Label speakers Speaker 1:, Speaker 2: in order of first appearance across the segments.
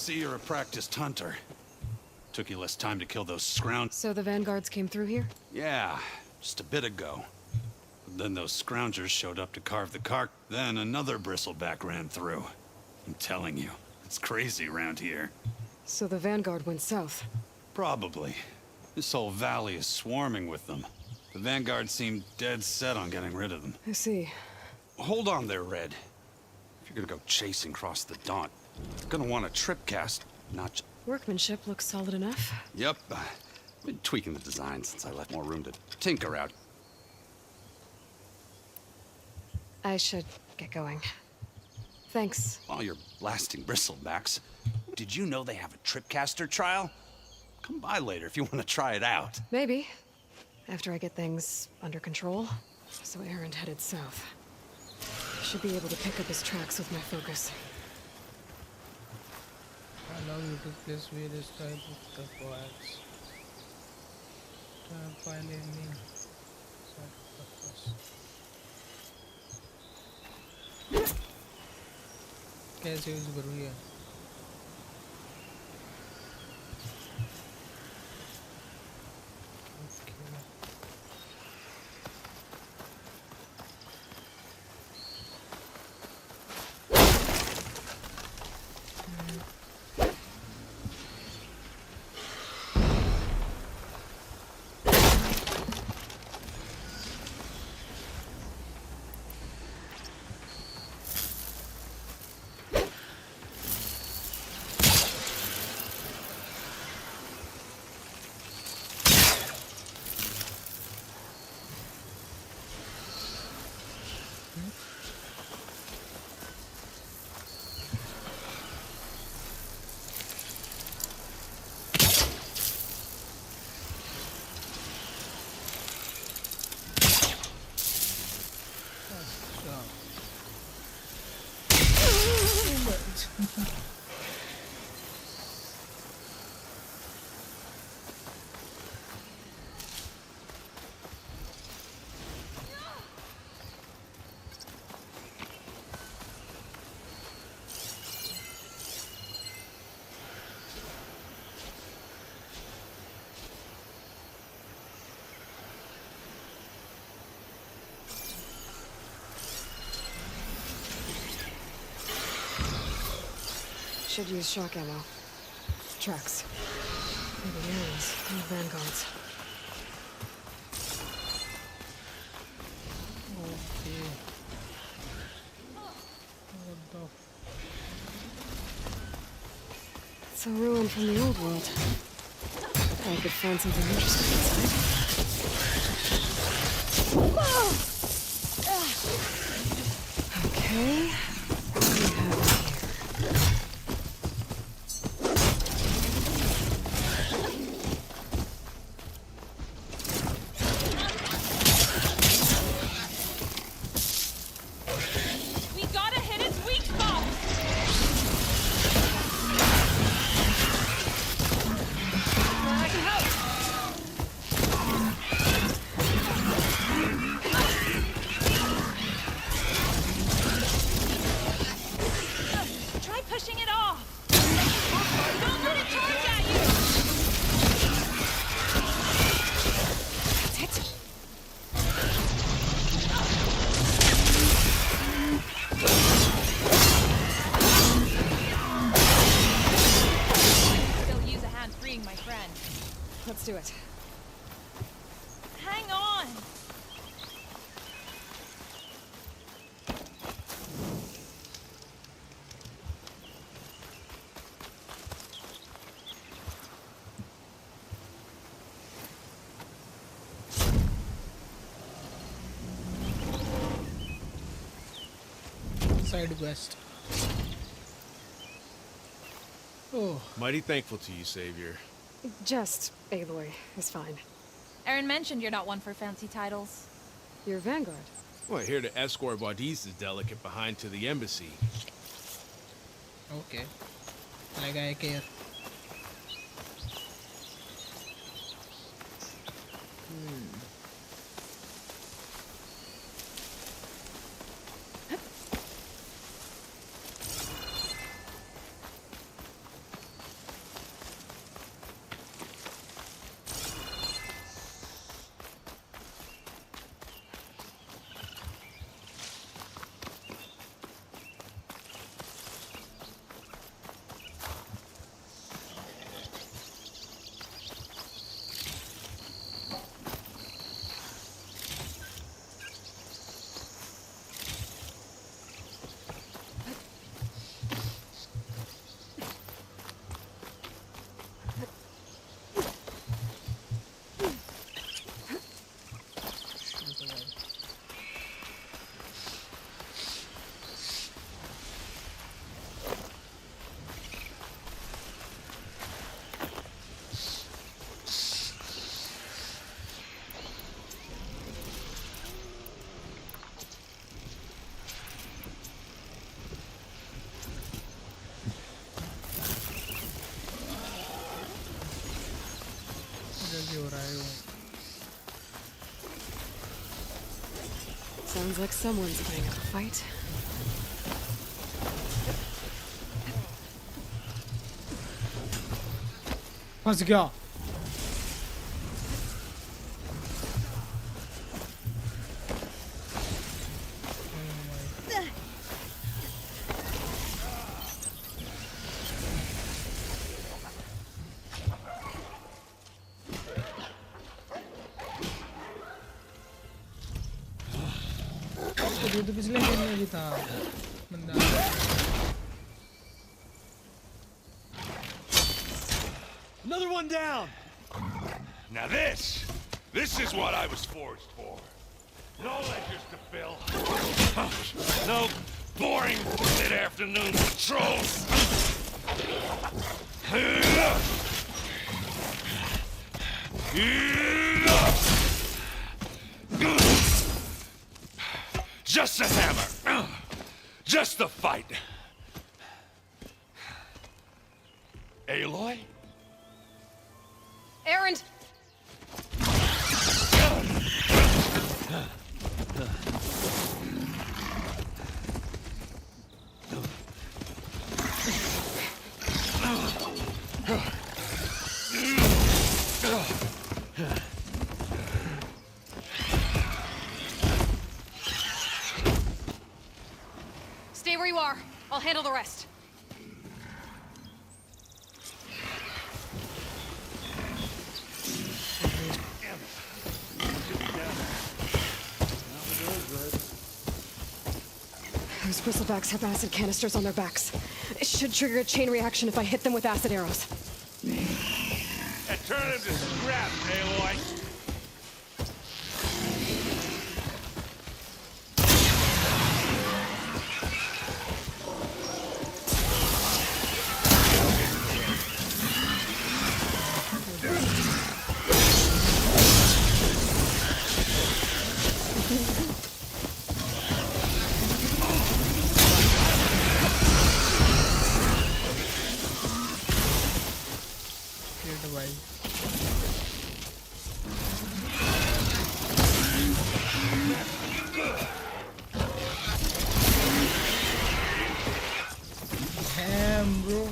Speaker 1: see you're a practiced hunter. Took you less time to kill those scrounge.
Speaker 2: So the vanguards came through here?
Speaker 1: Yeah, just a bit ago. But then those scroungers showed up to carve the car. Then another bristleback ran through. I'm telling you, it's crazy around here.
Speaker 2: So the vanguard went south?
Speaker 1: Probably. This whole valley is swarming with them. The vanguard seemed dead set on getting rid of them.
Speaker 2: I see.
Speaker 1: Hold on there, Red. If you're gonna go chasing across the Daunt, you're gonna want a trip cast, not
Speaker 2: Workmanship looks solid enough.
Speaker 1: Yep. Been tweaking the design since I left more room to tinker out.
Speaker 2: I should get going. Thanks.
Speaker 1: While you're blasting bristlebacks, did you know they have a tripcaster trial? Come by later if you want to try it out.
Speaker 2: Maybe. After I get things under control. So Aaron headed south. Should be able to pick up his tracks with my focus.
Speaker 3: Allow you to place various types of the coax. File any कैसे use करूँ ये
Speaker 2: Should use shock ammo. Tracks. Maybe Aaron's and the vanguards.
Speaker 3: Okay. What the
Speaker 2: It's a ruin from the old world. I could find something interesting inside. Okay. What do we have in here? Let's do it.
Speaker 4: Hang on!
Speaker 3: side quest. Oh,
Speaker 5: Mighty thankful to you, Savior.
Speaker 2: Just Aloy is fine.
Speaker 4: Aaron mentioned you're not one for fancy titles.
Speaker 2: You're Vanguard.
Speaker 5: Well, here to escort Wadiz's delegate behind to the embassy.
Speaker 3: okay. Like I care. रहा है वो.
Speaker 2: Sounds like someone's putting up a fight.
Speaker 3: फंस गया. ये तो पिछले game में भी था बंदा.
Speaker 6: Another one down! Now this is what I was forged for. No ledgers to fill. No boring mid-afternoon patrols. Just a hammer. Just the fight. Aloy?
Speaker 2: Erend!
Speaker 4: Stay where you are. I'll handle the rest.
Speaker 2: Those bristlebacks have acid canisters on their backs. It should trigger a chain reaction if I hit them with acid arrows.
Speaker 6: And turn him to scrap, Aloy.
Speaker 3: Shit भाई. Damn, bro.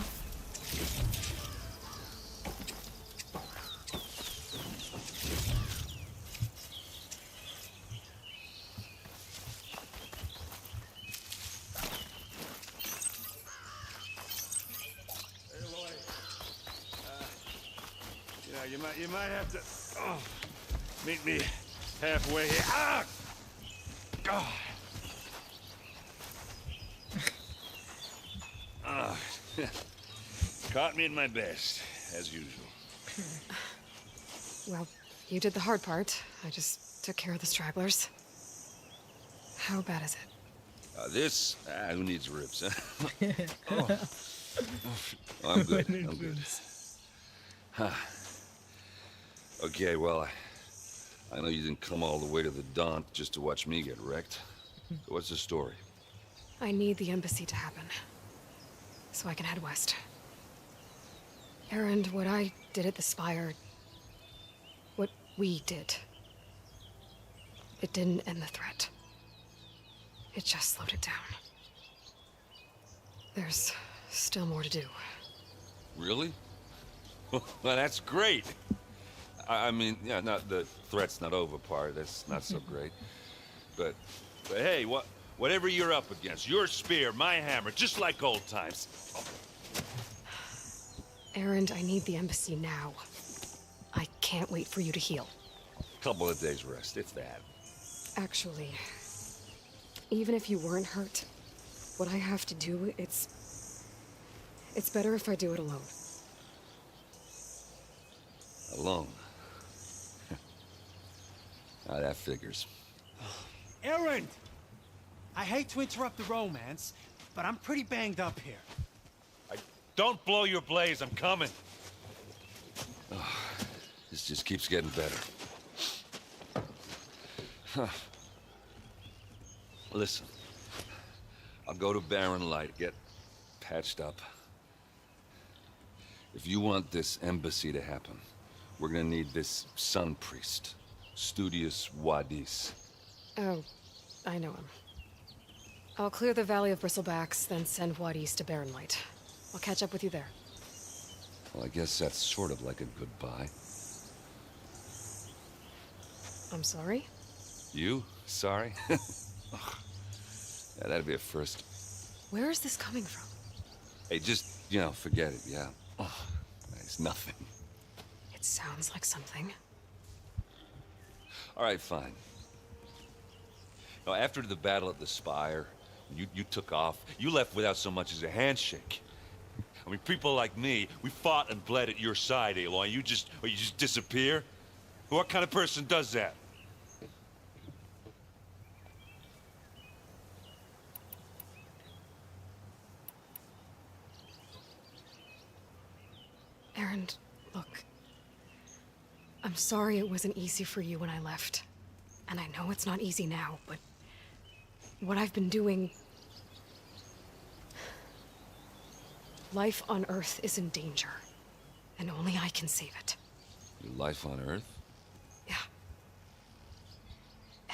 Speaker 6: You might have to meet me halfway here. Ah! God. Caught me in my best, as usual.
Speaker 2: Well, you did the hard part. I just took care of the stragglers. How bad is it?
Speaker 6: Who needs ribs, huh? Oh. I'm good. I'm good. Huh. Okay, well, I know you didn't come all the way to the Daunt just to watch me get wrecked. So what's the story?
Speaker 2: I need the embassy to happen, so I can head west. Erend, what I did at the Spire, what we did, it didn't end the threat. It just slowed it down. There's still more to do.
Speaker 6: Really? Well, that's great. I mean, yeah, not the threat's not over part. That's not so great. But hey, whatever you're up against, your spear, my hammer, just like old times.
Speaker 2: Erend, I need the embassy now. I can't wait for you to heal.
Speaker 6: Couple of days rest, if that.
Speaker 2: Actually, even if you weren't hurt, what I have to do, it's better if I do it alone.
Speaker 6: Alone. Ah, that figures.
Speaker 7: Erend! I hate to interrupt the romance, but I'm pretty banged up here.
Speaker 6: Don't blow your blaze, I'm coming. Oh, this just keeps getting better. Huh. Listen, I'll go to Barren Light, get patched up. If you want this embassy to happen, we're gonna need this sun priest, Studius Wadis.
Speaker 2: Oh, I know him. I'll clear the Valley of Bristlebacks, then send Wadis to Barren Light. I'll catch up with you there.
Speaker 6: Well, I guess that's sort of like a goodbye.
Speaker 2: I'm sorry?
Speaker 6: You? Sorry? Ugh. Yeah, that'd be a first.
Speaker 2: Where is this coming from?
Speaker 6: Hey, just, you know, forget it, yeah. Ugh, it's nothing.
Speaker 2: It sounds like something.
Speaker 6: All right, fine. Now, after the battle at the Spire, when you took off, you left without so much as a handshake. I mean, people like me, we fought and bled at your side, Aloy. You just disappear? What kind of person does that?
Speaker 2: Aaron, look. I'm sorry it wasn't easy for you when I left. And I know it's not easy now, but what I've been doing... Life on Earth is in danger, and only I can save it.
Speaker 6: Your life on Earth?
Speaker 2: Yeah.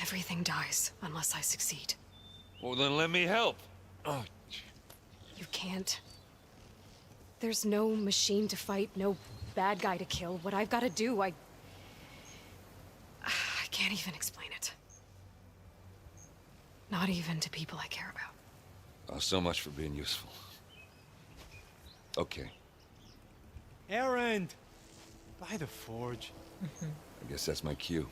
Speaker 2: Everything dies unless I succeed.
Speaker 6: Well, then let me help. Oh,
Speaker 2: You can't. There's no machine to fight, no bad guy to kill. What I've got to do, I can't even explain it. Not even to people I care about.
Speaker 6: oh, so much for being useful. Okay,
Speaker 7: Erend! By the forge.
Speaker 6: I guess that's my cue.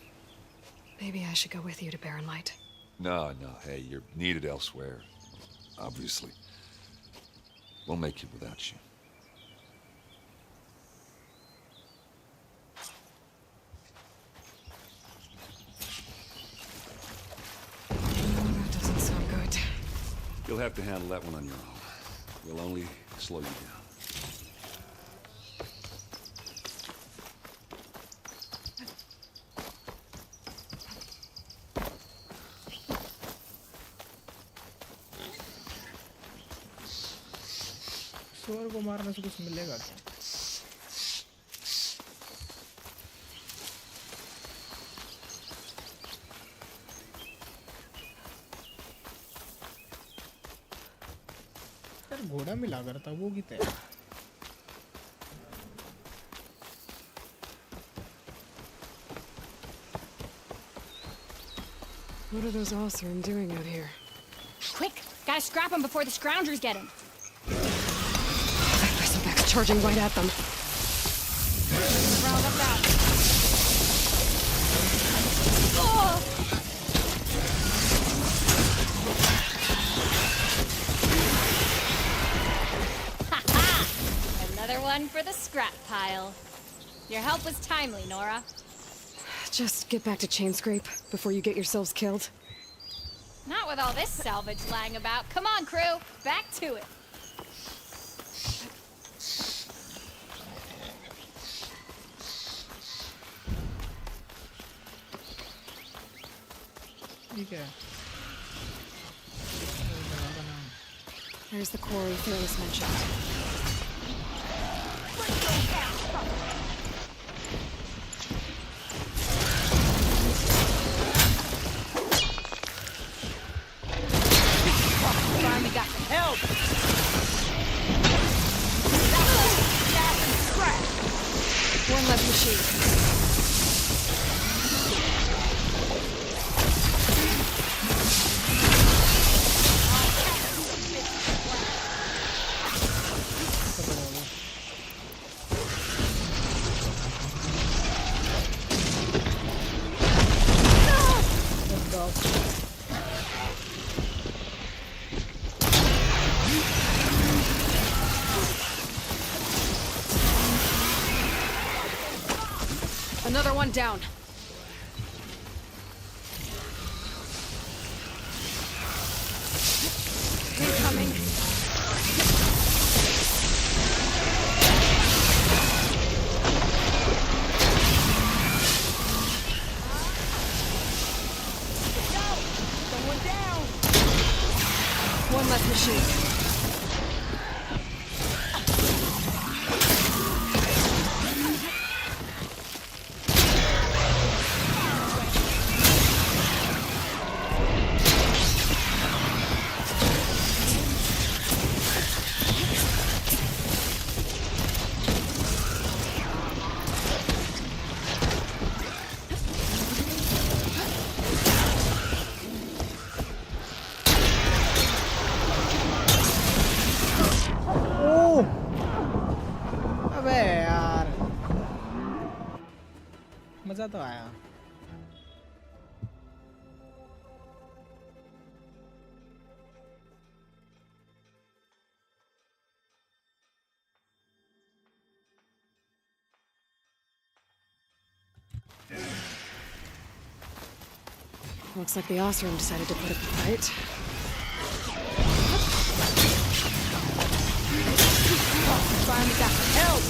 Speaker 2: Maybe I should go with you to Barren Light.
Speaker 6: No, hey, you're needed elsewhere. Obviously. We'll make it without you.
Speaker 2: That doesn't sound good.
Speaker 8: You'll have to handle that one on your own. We'll only slow you down.
Speaker 3: सुअर को मारने से कुछ मिलेगा क्या? यार घोड़ा मिला करता वो कितना है?
Speaker 2: What are those Oseram doing out here?
Speaker 4: Quick! Gotta scrap him before the scroungers get him.
Speaker 2: That bristleback's charging right at them.
Speaker 4: Round up out. Oh! Ha-ha! Another one for the scrap pile. Your help was timely, Nora.
Speaker 2: Just get back to Chainscrape before you get yourselves killed.
Speaker 4: Not with all this salvage lying about. Come on, crew. Back to it.
Speaker 3: ठीक है.
Speaker 2: There's the quarry Fearless mentioned.
Speaker 4: Finally got some help.
Speaker 2: One left machine. Another one down. Incoming.
Speaker 7: Someone down!
Speaker 2: One left machine.
Speaker 3: मजा तो आया.
Speaker 2: Looks like the Osram decided to put up a fight. Finally got help!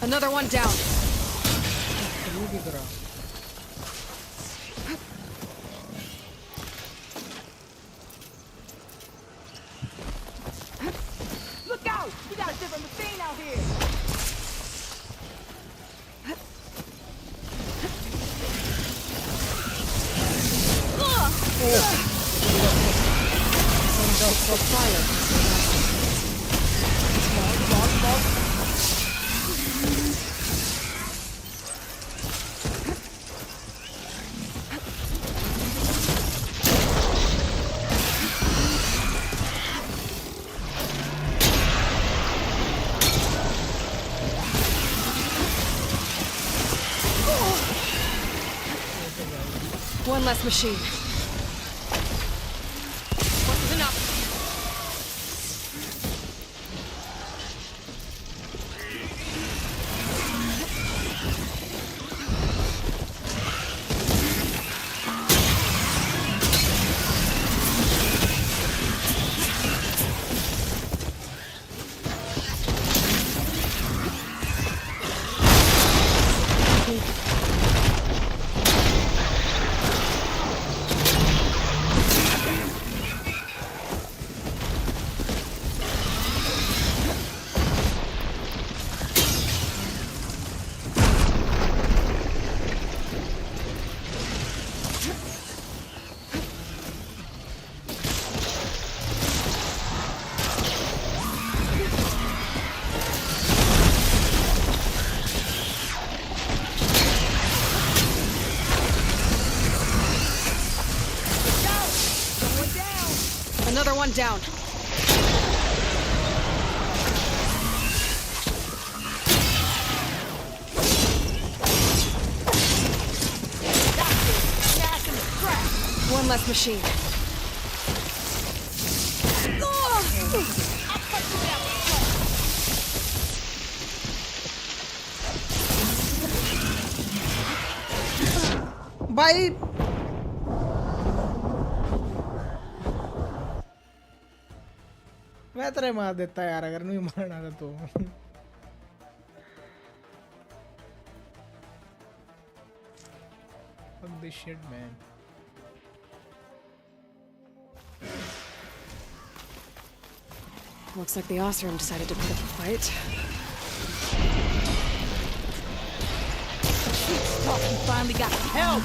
Speaker 2: Another one down.
Speaker 3: ये भी करा.
Speaker 9: Look out! We got a different machine out here!
Speaker 2: One less machine. Wasn't enough. Another one down. One less machine.
Speaker 3: भाई मैं तेरे मार देता यार अगर नहीं मारना था तो. Fuck this shit, man.
Speaker 2: Looks like the Osram decided to put up a fight.
Speaker 9: We finally got help!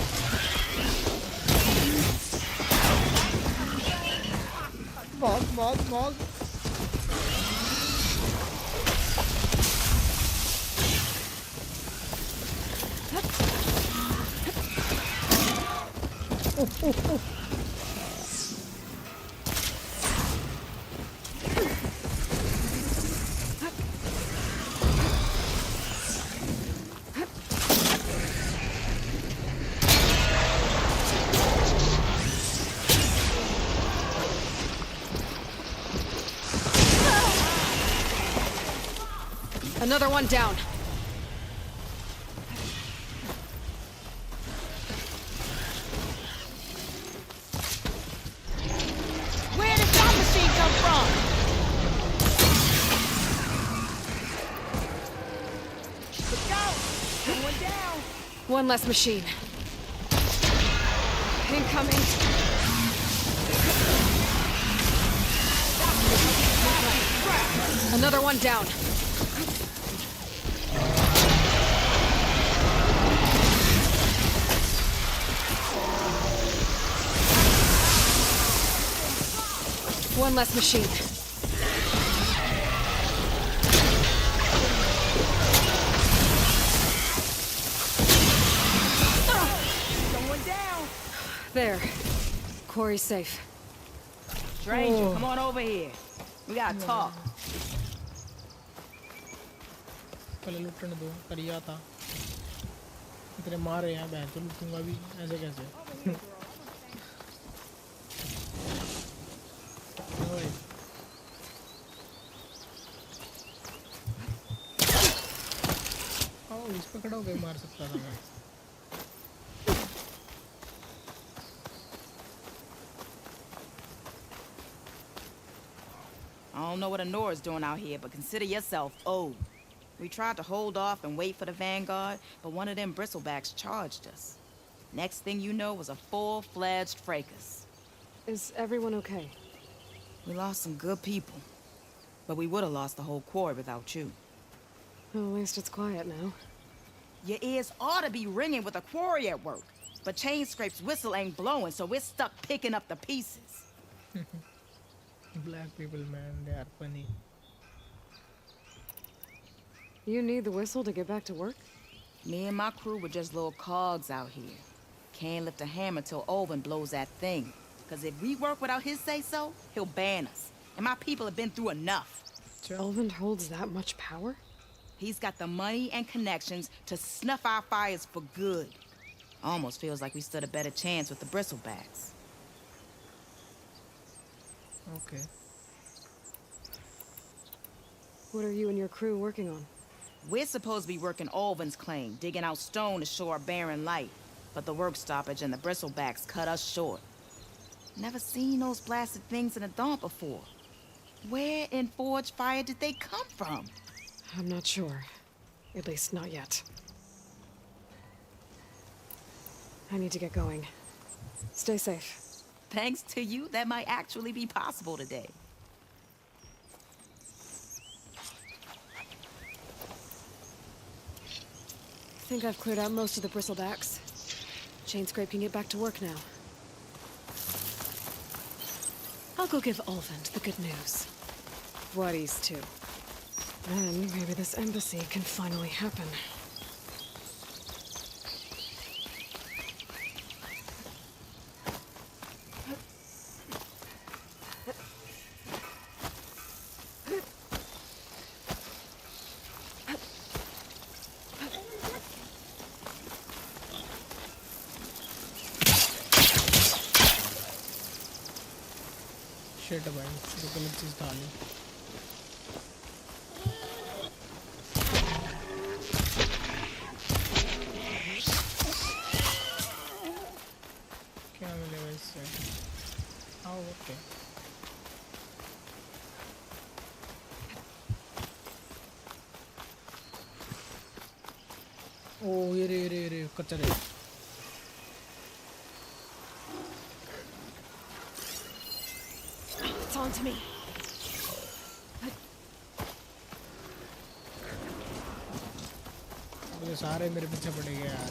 Speaker 3: बहुत.
Speaker 2: Another one down.
Speaker 9: Where did that machine come from? Look out! Going down!
Speaker 2: One less machine. Incoming. Another one down. One less machine.
Speaker 9: Someone down!
Speaker 2: There. Quarry's safe.
Speaker 9: stranger. Come on over here. We gotta talk.
Speaker 3: पहले लुटने दो करिया था इतने मारे हैं बहन तो लूटूंगा भी ऐसे कैसे ओए आओ इस पे खड़ा होकर मार सकता था मैं
Speaker 9: I don't know what Honora's doing out here, but consider yourself old. We tried to hold off and wait for the Vanguard, but one of them bristlebacks charged us. Next thing you know was a full-fledged fracas.
Speaker 2: Is everyone okay?
Speaker 9: We lost some good people, but we would have lost the whole quarry without you.
Speaker 2: Well, at least it's quiet now.
Speaker 9: Your ears ought to be ringing with a quarry at work, but Chain Scrape's whistle ain't blowing, so we're stuck picking up the pieces.
Speaker 3: Black people, man, they are funny.
Speaker 2: You need the whistle to get back to work?
Speaker 9: Me and my crew were just little cogs out here. Can't lift a hammer till Olvin blows that thing. Cause if we work without his say-so, he'll ban us. And my people have been through enough.
Speaker 2: Elvin holds that much power?
Speaker 9: He's got the money and connections to snuff our fires for good. Almost feels like we stood a better chance with the bristlebacks.
Speaker 3: Okay.
Speaker 2: What are you and your crew working on?
Speaker 9: We're supposed to be working Olvin's claim, digging out stone to show our barren light. But the work stoppage and the bristlebacks cut us short. Never seen those blasted things in a dump before. Where in Forge Fire did they come from?
Speaker 2: I'm not sure. At least not yet. I need to get going. Stay safe.
Speaker 9: Thanks to you, that might actually be possible today.
Speaker 2: I think I've cleared out most of the bristlebacks. Chain Scrape can get back to work now. I'll go give Olvin the good news. What too. Then maybe this embassy can finally happen.
Speaker 3: Shit भाई तो गलत चीज डाली क्या मिलेगा इससे आओ okay ओ ये कचरे
Speaker 2: It's on to me.
Speaker 3: ये सारे मेरे पीछे पड़ गए यार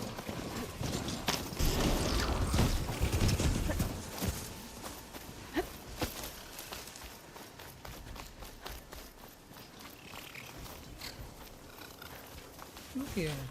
Speaker 3: क्या है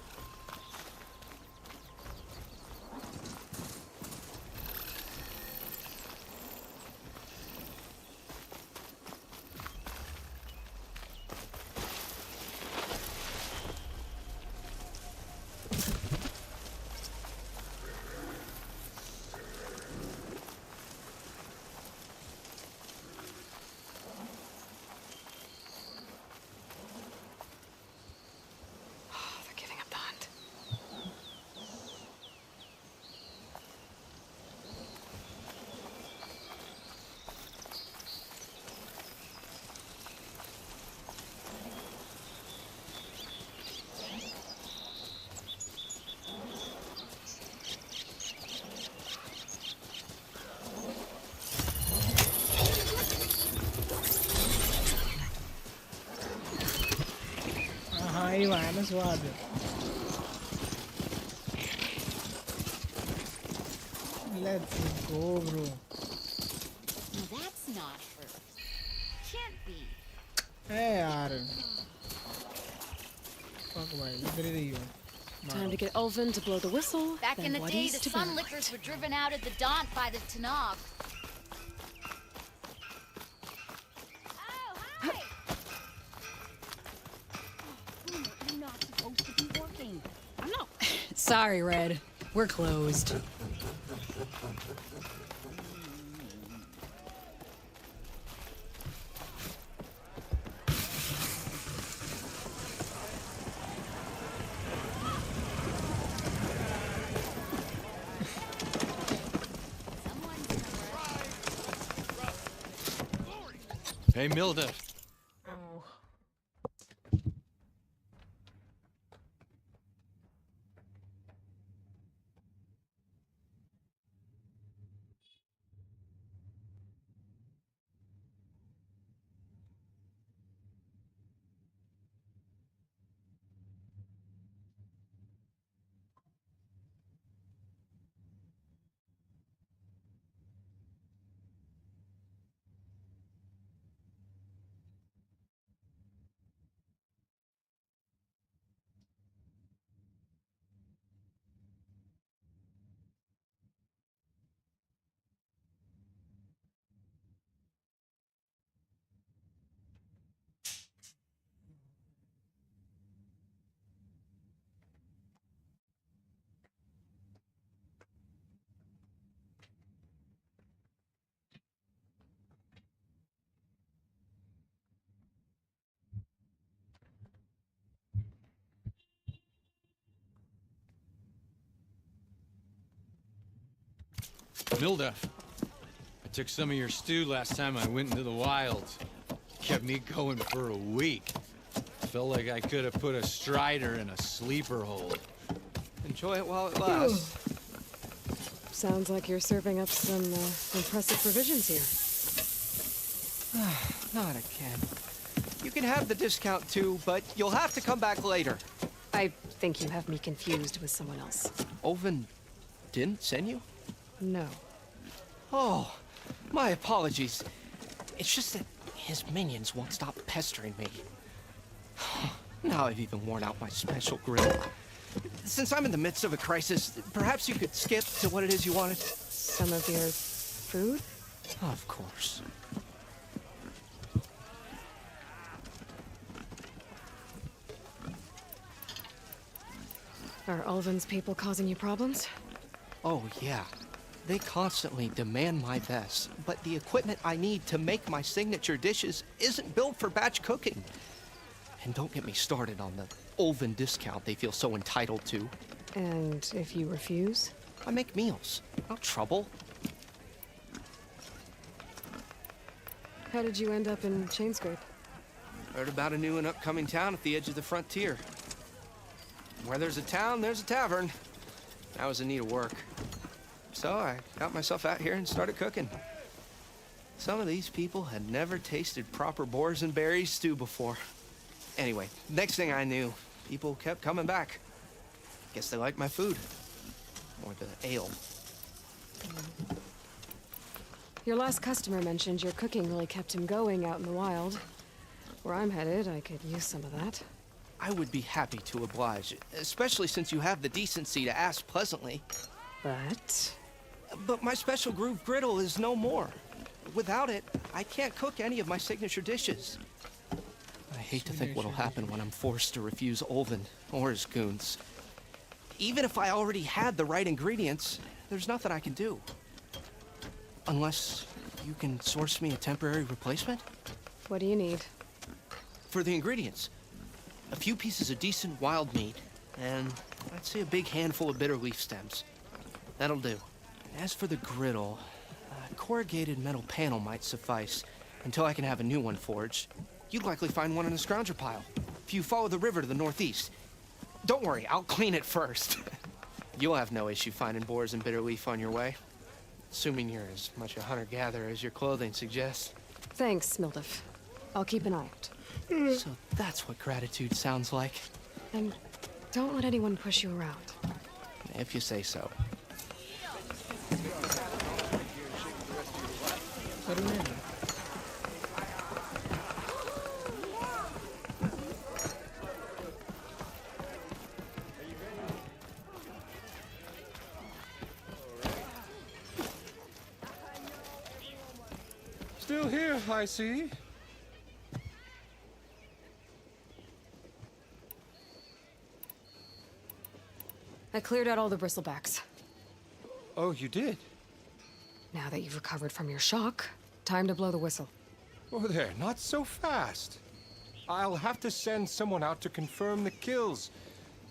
Speaker 2: They're giving up the hunt.
Speaker 3: हाँ ये वाला ना स्वाद Let's go bro
Speaker 4: Now that's not her. Can't be.
Speaker 3: ए यार fuck भाई इधर ही रही हो
Speaker 2: Time to get Ulvin to blow the whistle.
Speaker 4: Back
Speaker 2: then
Speaker 4: in the day,
Speaker 2: Waddy's
Speaker 4: the
Speaker 2: to
Speaker 4: sun
Speaker 2: burn
Speaker 4: lickers
Speaker 2: light.
Speaker 4: were driven out at the Daunt by the Tanakh.
Speaker 2: Sorry, Red. We're closed.
Speaker 1: Hey, Milda.
Speaker 3: Oh.
Speaker 1: Milda. I took some of your stew last time I went into the wilds. Kept me going for a week. Felt like I could have put a strider in a sleeper hold.
Speaker 10: Enjoy it while it lasts.
Speaker 2: Sounds like you're serving up some impressive provisions here.
Speaker 10: Not again. You can have the discount too, but you'll have to come back later.
Speaker 2: I think you have me confused with someone else.
Speaker 10: Oven didn't send you?
Speaker 2: No.
Speaker 10: Oh, my apologies. It's just that his minions won't stop pestering me. Now I've even worn out my special grill. Since I'm in the midst of a crisis, perhaps you could skip to what it is you wanted?
Speaker 2: Some of your food?
Speaker 10: Of course.
Speaker 2: Are Ulvin's people causing you problems?
Speaker 10: Oh, yeah. They constantly demand my best, but the equipment I need to make my signature dishes isn't built for batch cooking. And don't get me started on the Ulvin discount they feel so entitled to.
Speaker 2: And if you refuse?
Speaker 10: I make meals. No trouble.
Speaker 2: How did you end up in Chainscrape?
Speaker 10: Heard about a new and upcoming town at the edge of the frontier. Where there's a town, there's a tavern. I was in need of work. So I got myself out here and started cooking. Some of these people had never tasted proper boars and berries stew before. Anyway, next thing I knew, people kept coming back. Guess they liked my food. Or the ale.
Speaker 2: Your last customer mentioned your cooking really kept him going out in the wild. Where I'm headed, I could use some of that.
Speaker 10: I would be happy to oblige, especially since you have the decency to ask pleasantly. But my special groove griddle is no more. Without it, I can't cook any of my signature dishes. I hate to think what'll happen when I'm forced to refuse Ulvin or his goons. Even if I already had the right ingredients, there's nothing I can do. Unless you can source me a temporary replacement?
Speaker 2: What do you need?
Speaker 10: For the ingredients, a few pieces of decent wild meat, and I'd say a big handful of bitter leaf stems. That'll do. As for the griddle, a corrugated metal panel might suffice until I can have a new one forged. You'd likely find one in the scrounger pile, if you follow the river to the northeast. Don't worry, I'll clean it first. You'll have no issue finding boars and bitter leaf on your way. Assuming you're as much a hunter-gatherer as your clothing suggests.
Speaker 2: Thanks, Mildif. I'll keep an eye out.
Speaker 10: So that's what gratitude sounds like.
Speaker 2: And don't let anyone push you around.
Speaker 10: If you say so.
Speaker 8: Still here, I see.
Speaker 2: I cleared out all the bristlebacks.
Speaker 11: Oh, you did?
Speaker 2: Now that you've recovered from your shock, time to blow the whistle.
Speaker 11: Oh, there, not so fast. I'll have to send someone out to confirm the kills.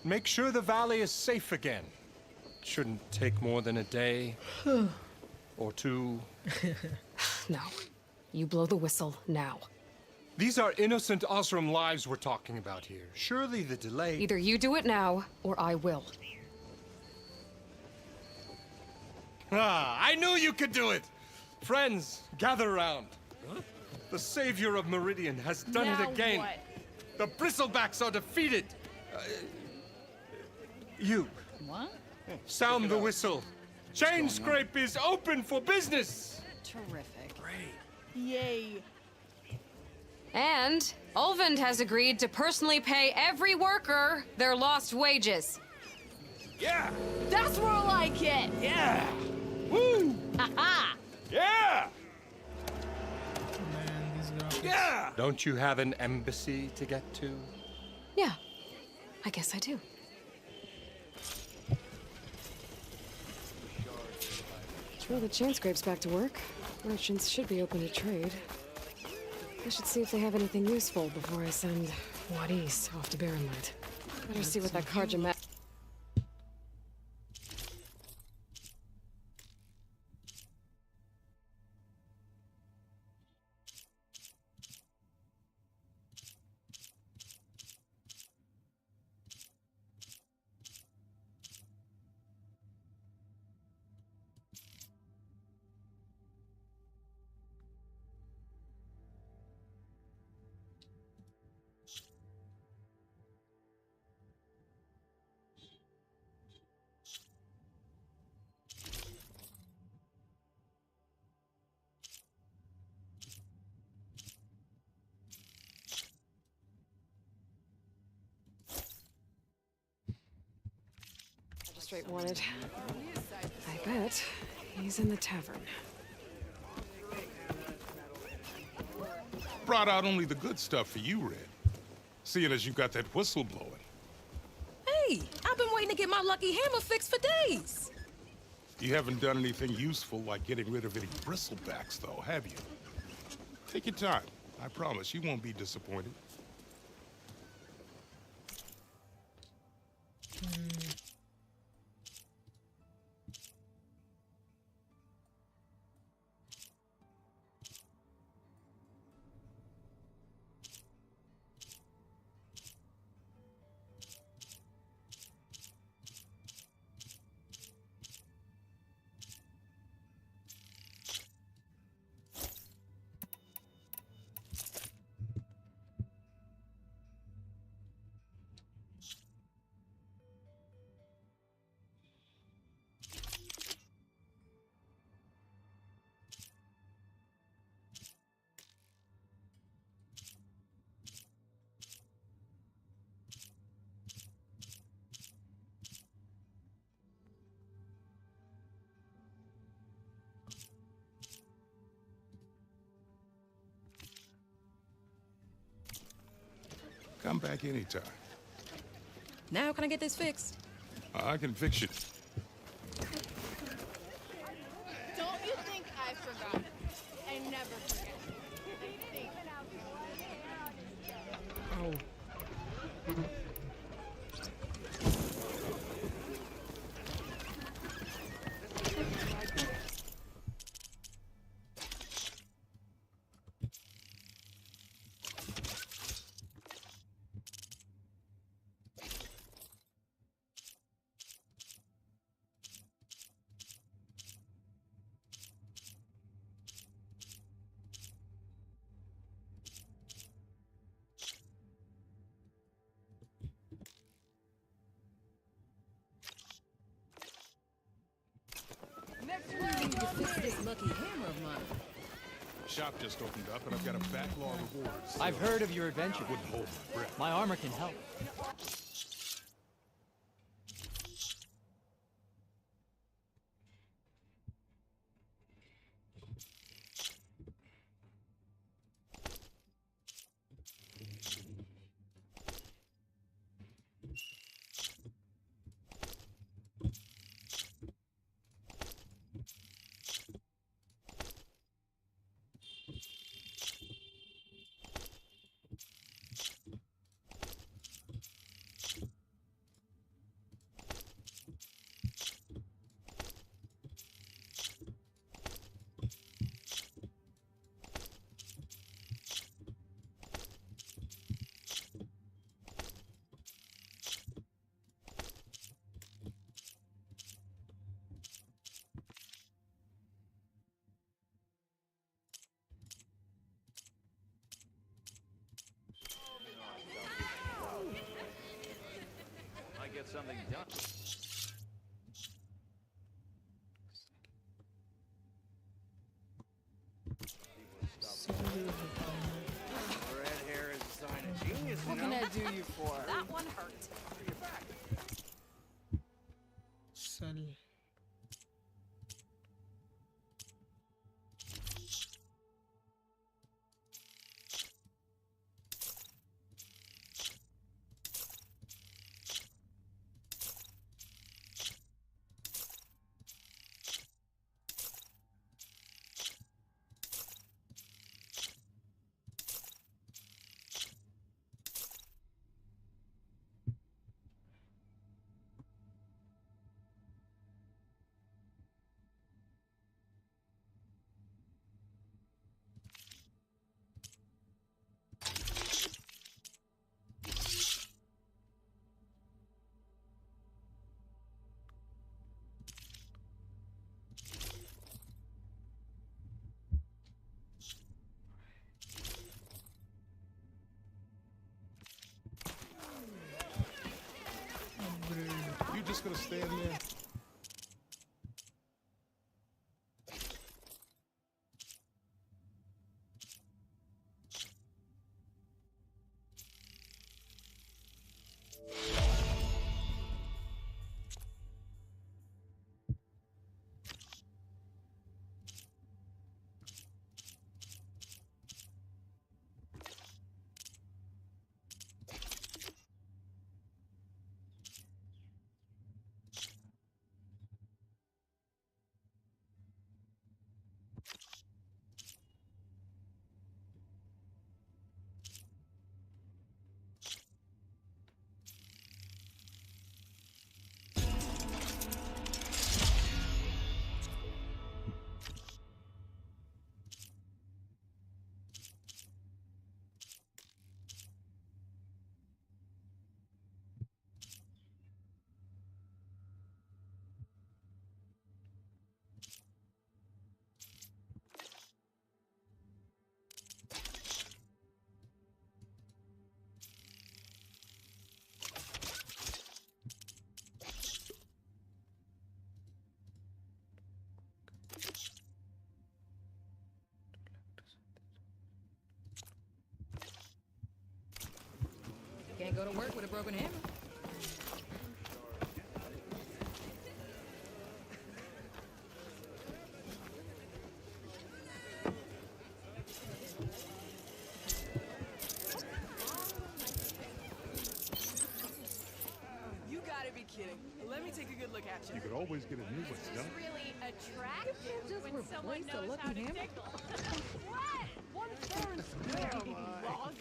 Speaker 11: Make sure the valley is safe again. Shouldn't take more than a day. Or two.
Speaker 2: No. You blow the whistle now.
Speaker 11: These are innocent Osram lives we're talking about here. Surely the delay...
Speaker 2: Either you do it now, or I will.
Speaker 11: Ah, I knew you could do it! Friends, gather around. The savior of Meridian has done it again.
Speaker 4: What?
Speaker 11: The bristlebacks are defeated. You,
Speaker 4: What?
Speaker 11: sound the whistle. Chain Scrape is open for business.
Speaker 4: Terrific.
Speaker 9: Yay.
Speaker 2: And Ulvund has agreed to personally pay every worker their lost wages.
Speaker 11: Yeah!
Speaker 9: That's more like it.
Speaker 11: Yeah! Woo!
Speaker 4: Ha-ha!
Speaker 11: Yeah!
Speaker 3: Man, these graphics.
Speaker 11: Yeah! Don't you have an embassy to get to?
Speaker 2: Yeah, I guess I do. Throw the chain scrapes back to work. Merchants should be open to trade. I should see if they have anything useful before I send Wadis off to Barrenlight. Better see what that Karja magistrate wanted. I bet he's in the tavern.
Speaker 12: Brought out only the good stuff for you, Red. Seeing as you got that whistle blowing.
Speaker 9: Hey, I've been waiting to get my lucky hammer fixed for days.
Speaker 12: You haven't done anything useful like getting rid of any bristlebacks, though, have you? Take your time. I promise you won't be disappointed. Come back anytime.
Speaker 9: Now can I get this fixed?
Speaker 12: I can fix it.
Speaker 4: Don't you think I forgot? I never forget.
Speaker 3: Oh.
Speaker 9: This lucky hammer of mine.
Speaker 12: Shop just opened up, and I've got a backlog of orders.
Speaker 13: I've heard of your adventure.
Speaker 12: Wouldn't hold my breath.
Speaker 13: My armor can help. something done. Red hair is a sign of genius,
Speaker 4: What can I do you for? That one hurt.
Speaker 3: चल
Speaker 12: You just gonna stand there?
Speaker 9: Can't go to work with a broken hammer.
Speaker 14: You gotta be kidding. Let me take a good look at you.
Speaker 12: You could always get a new one,
Speaker 4: It's
Speaker 12: yeah?
Speaker 4: really attractive
Speaker 2: just
Speaker 4: when someone
Speaker 2: replace a
Speaker 4: knows how to
Speaker 2: lucky hammer?
Speaker 4: tickle. What? One fair and square, you log.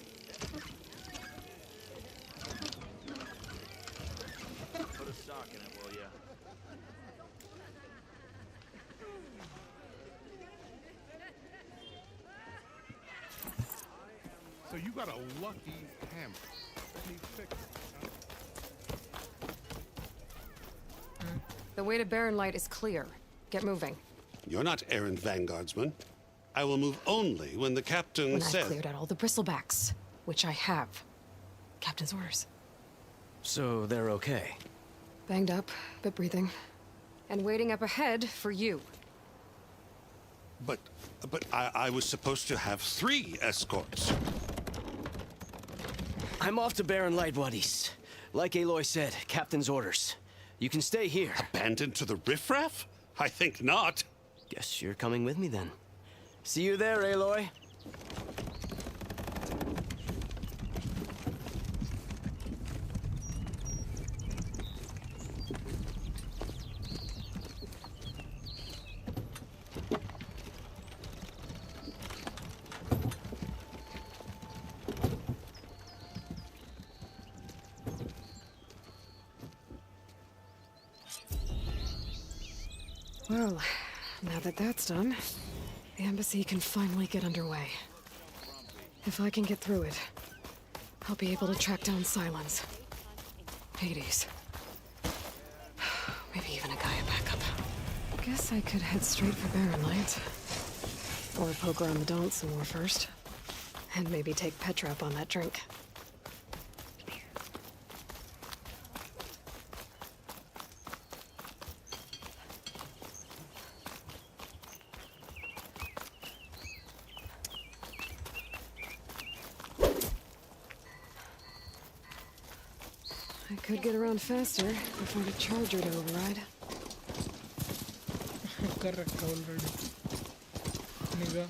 Speaker 13: Put a sock in it, will ya?
Speaker 12: So you got a lucky hammer. Let me fix it. Huh?
Speaker 2: The way to Barren Light is clear. Get moving.
Speaker 15: You're not errant vanguardsman. I will move only when the captain
Speaker 2: When
Speaker 15: says...
Speaker 2: I've cleared out all the bristlebacks, which I have. Captain's orders.
Speaker 16: So they're okay?
Speaker 2: Banged up, but breathing. And waiting up ahead for you.
Speaker 15: But I was supposed to have 3 escorts.
Speaker 16: I'm off to Barren Light, Wadis. Like Aloy said, Captain's orders. You can stay here.
Speaker 15: Abandoned to the riffraff? I think not.
Speaker 16: Guess you're coming with me then. See you there, Aloy.
Speaker 2: Well, now that that's done, the embassy can finally get underway. If I can get through it, I'll be able to track down Silence. Hades. Maybe even a Gaia backup. Guess I could head straight for Barren Light. Or poke around the Daunt some more first. And maybe take Petra up on that drink. I could get around faster if I had a charger to override.
Speaker 3: कर रखा already. निगा.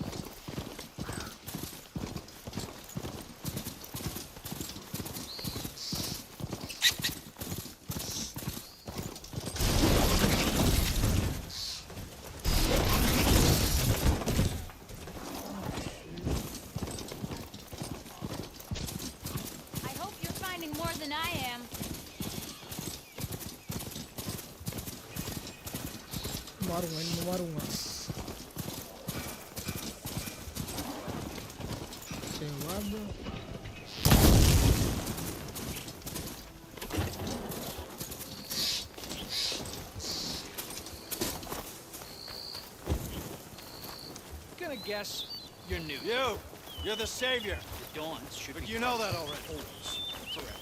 Speaker 4: I hope you're finding more than I am.
Speaker 3: मारूंगा इनको मारूंगा. Say what, bro?
Speaker 17: Gonna guess you're new.
Speaker 7: You're the savior.
Speaker 17: The Dawns should be.
Speaker 7: You know that already.
Speaker 17: Correct.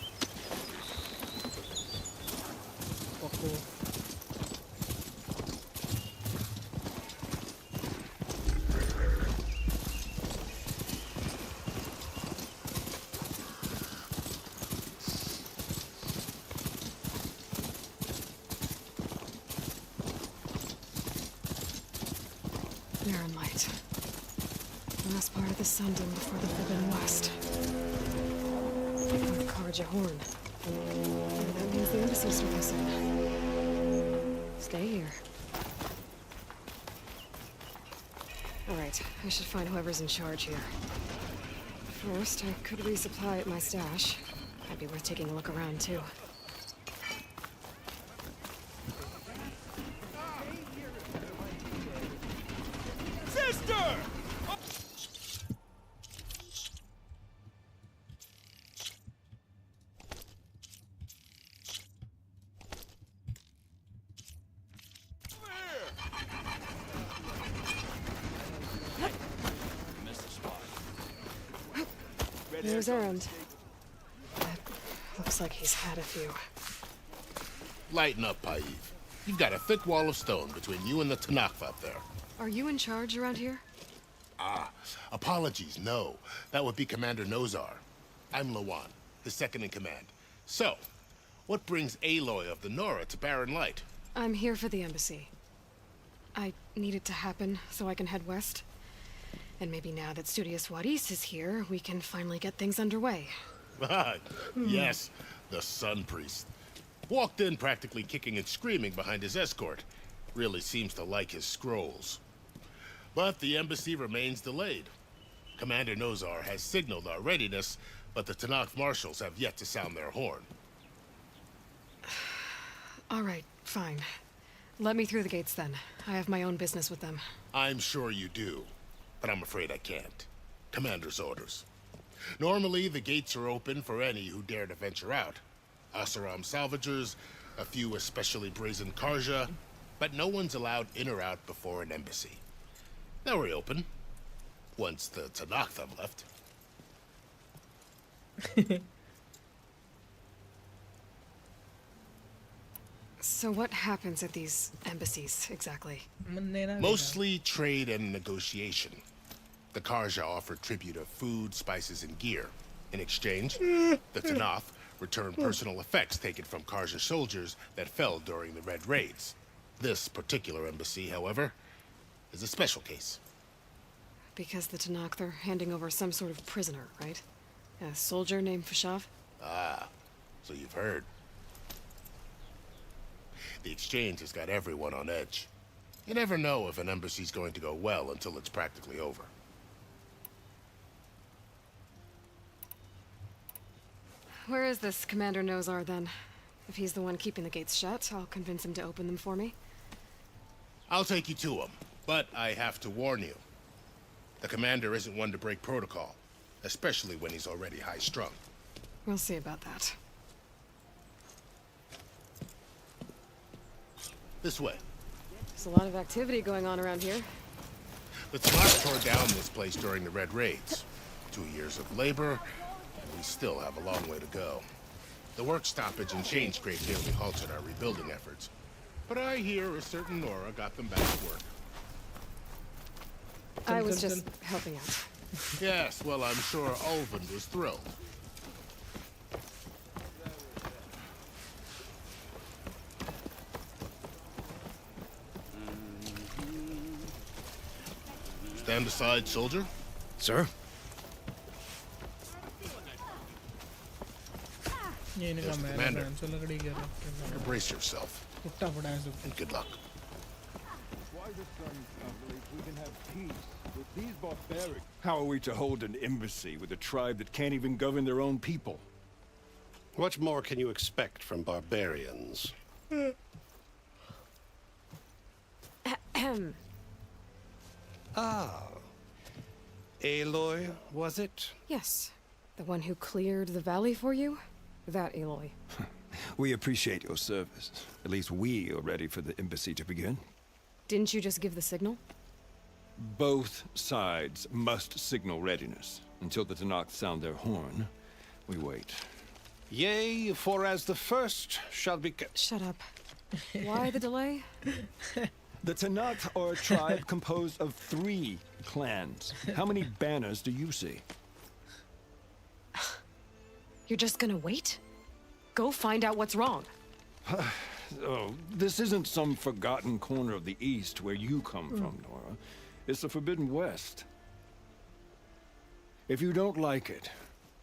Speaker 3: Fuck off.
Speaker 2: Barren light. Last part of the Sundom before the Forbidden West. Before the Karja Horn. And that means the embassy's with us in. Stay here. Alright, I should find whoever's in charge here. First, I could resupply at my stash. Might be worth taking a look around, too.
Speaker 12: Sister!
Speaker 2: There's Errand. Looks like he's had a few.
Speaker 18: Lighten up, Paiv. You've got a thick wall of stone between you and the Tanakh up there.
Speaker 2: Are you in charge around here?
Speaker 18: Apologies, no. That would be Commander Nozar. I'm Lawan, his second in command. So, what brings Aloy of the Nora to Barren Light?
Speaker 2: I'm here for the embassy. I need it to happen so I can head west. And maybe now that Studious Wadis is here, we can finally get things underway.
Speaker 18: Yes, the Sun Priest. Walked in practically kicking and screaming behind his escort. Really seems to like his scrolls. But the embassy remains delayed. Commander Nozar has signaled our readiness, but the Tanakh marshals have yet to sound their horn.
Speaker 2: All right, fine. Let me through the gates then. I have my own business with them.
Speaker 18: I'm sure you do, but I'm afraid I can't. Commander's orders. Normally, the gates are open for any who dare to venture out. Asaram salvagers, a few especially brazen Karja, but no one's allowed in or out before an embassy. They'll reopen, once the Tanakh have left.
Speaker 2: So what happens at these embassies, exactly?
Speaker 18: Mostly trade and negotiation. The Karja offer tribute of food, spices, and gear. In exchange, the Tanakh return personal effects taken from Karja soldiers that fell during the Red Raids. This particular embassy, however, is a special case.
Speaker 2: Because the Tanakh, they're handing over some sort of prisoner, right? A soldier named Fashav?
Speaker 18: Ah, so you've heard. The exchange has got everyone on edge. You never know if an embassy's going to go well until it's practically over.
Speaker 2: Where is this Commander Nozar, then? If he's the one keeping the gates shut, I'll convince him to open them for me.
Speaker 18: I'll take you to him, but I have to warn you. The commander isn't one to break protocol, especially when he's already high-strung.
Speaker 2: We'll see about that.
Speaker 18: This way.
Speaker 2: There's a lot of activity going on around here.
Speaker 18: The Tanakh tore down this place during the Red Raids. 2 years of labor, and we still have a long way to go. The work stoppage and chain scrape nearly halted our rebuilding efforts. But I hear a certain Nora got them back to work.
Speaker 2: I was just helping out.
Speaker 18: Yes, well, I'm sure Ulvund was thrilled. Stand aside, soldier.
Speaker 8: Sir?
Speaker 3: ये इनका
Speaker 18: Yes,
Speaker 3: man
Speaker 18: Commander.
Speaker 3: है, चलो लकड़ी गिर रहा है।
Speaker 18: Brace yourself.
Speaker 3: टूटा पड़ा है सब
Speaker 18: And good luck.
Speaker 19: How are we to hold an embassy with a tribe that can't even govern their own people?
Speaker 15: What more can you expect from barbarians?
Speaker 2: Ahem.
Speaker 15: Ah. Aloy, was it?
Speaker 2: Yes. The one who cleared the valley for you? That Aloy.
Speaker 19: We appreciate your service. At least we are ready for the embassy to begin.
Speaker 2: Didn't you just give the signal?
Speaker 19: Both sides must signal readiness. Until the Tanakh sound their horn, we wait.
Speaker 15: Yea, for as the first shall be...
Speaker 2: Shut up. Why the delay?
Speaker 19: The Tanakh are a tribe composed of 3 clans. How many banners do you see?
Speaker 2: You're just gonna wait? Go find out what's wrong.
Speaker 19: Oh, this isn't some forgotten corner of the East where you come from, Nora. It's the Forbidden West. If you don't like it,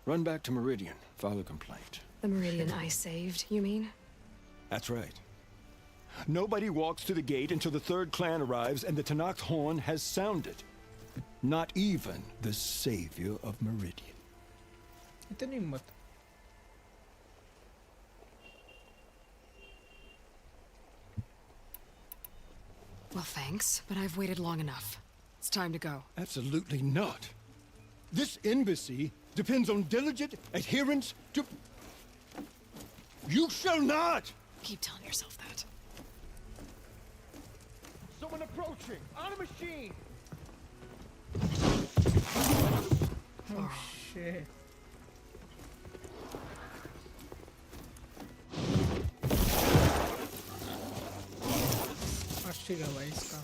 Speaker 19: run back to Meridian, file a complaint.
Speaker 2: The Meridian I saved, you mean?
Speaker 19: That's right. Nobody walks to the gate until the 3rd clan arrives and the Tanakh's horn has sounded. Not even the savior of Meridian.
Speaker 3: इतनी हिम्मत
Speaker 2: Well, thanks, but I've waited long enough. It's time to go.
Speaker 19: Absolutely not. This embassy depends on diligent adherence to... You shall not!
Speaker 2: Keep telling yourself that.
Speaker 19: Someone approaching! On a machine!
Speaker 3: Oh shit. आश्चर्य भाई इसका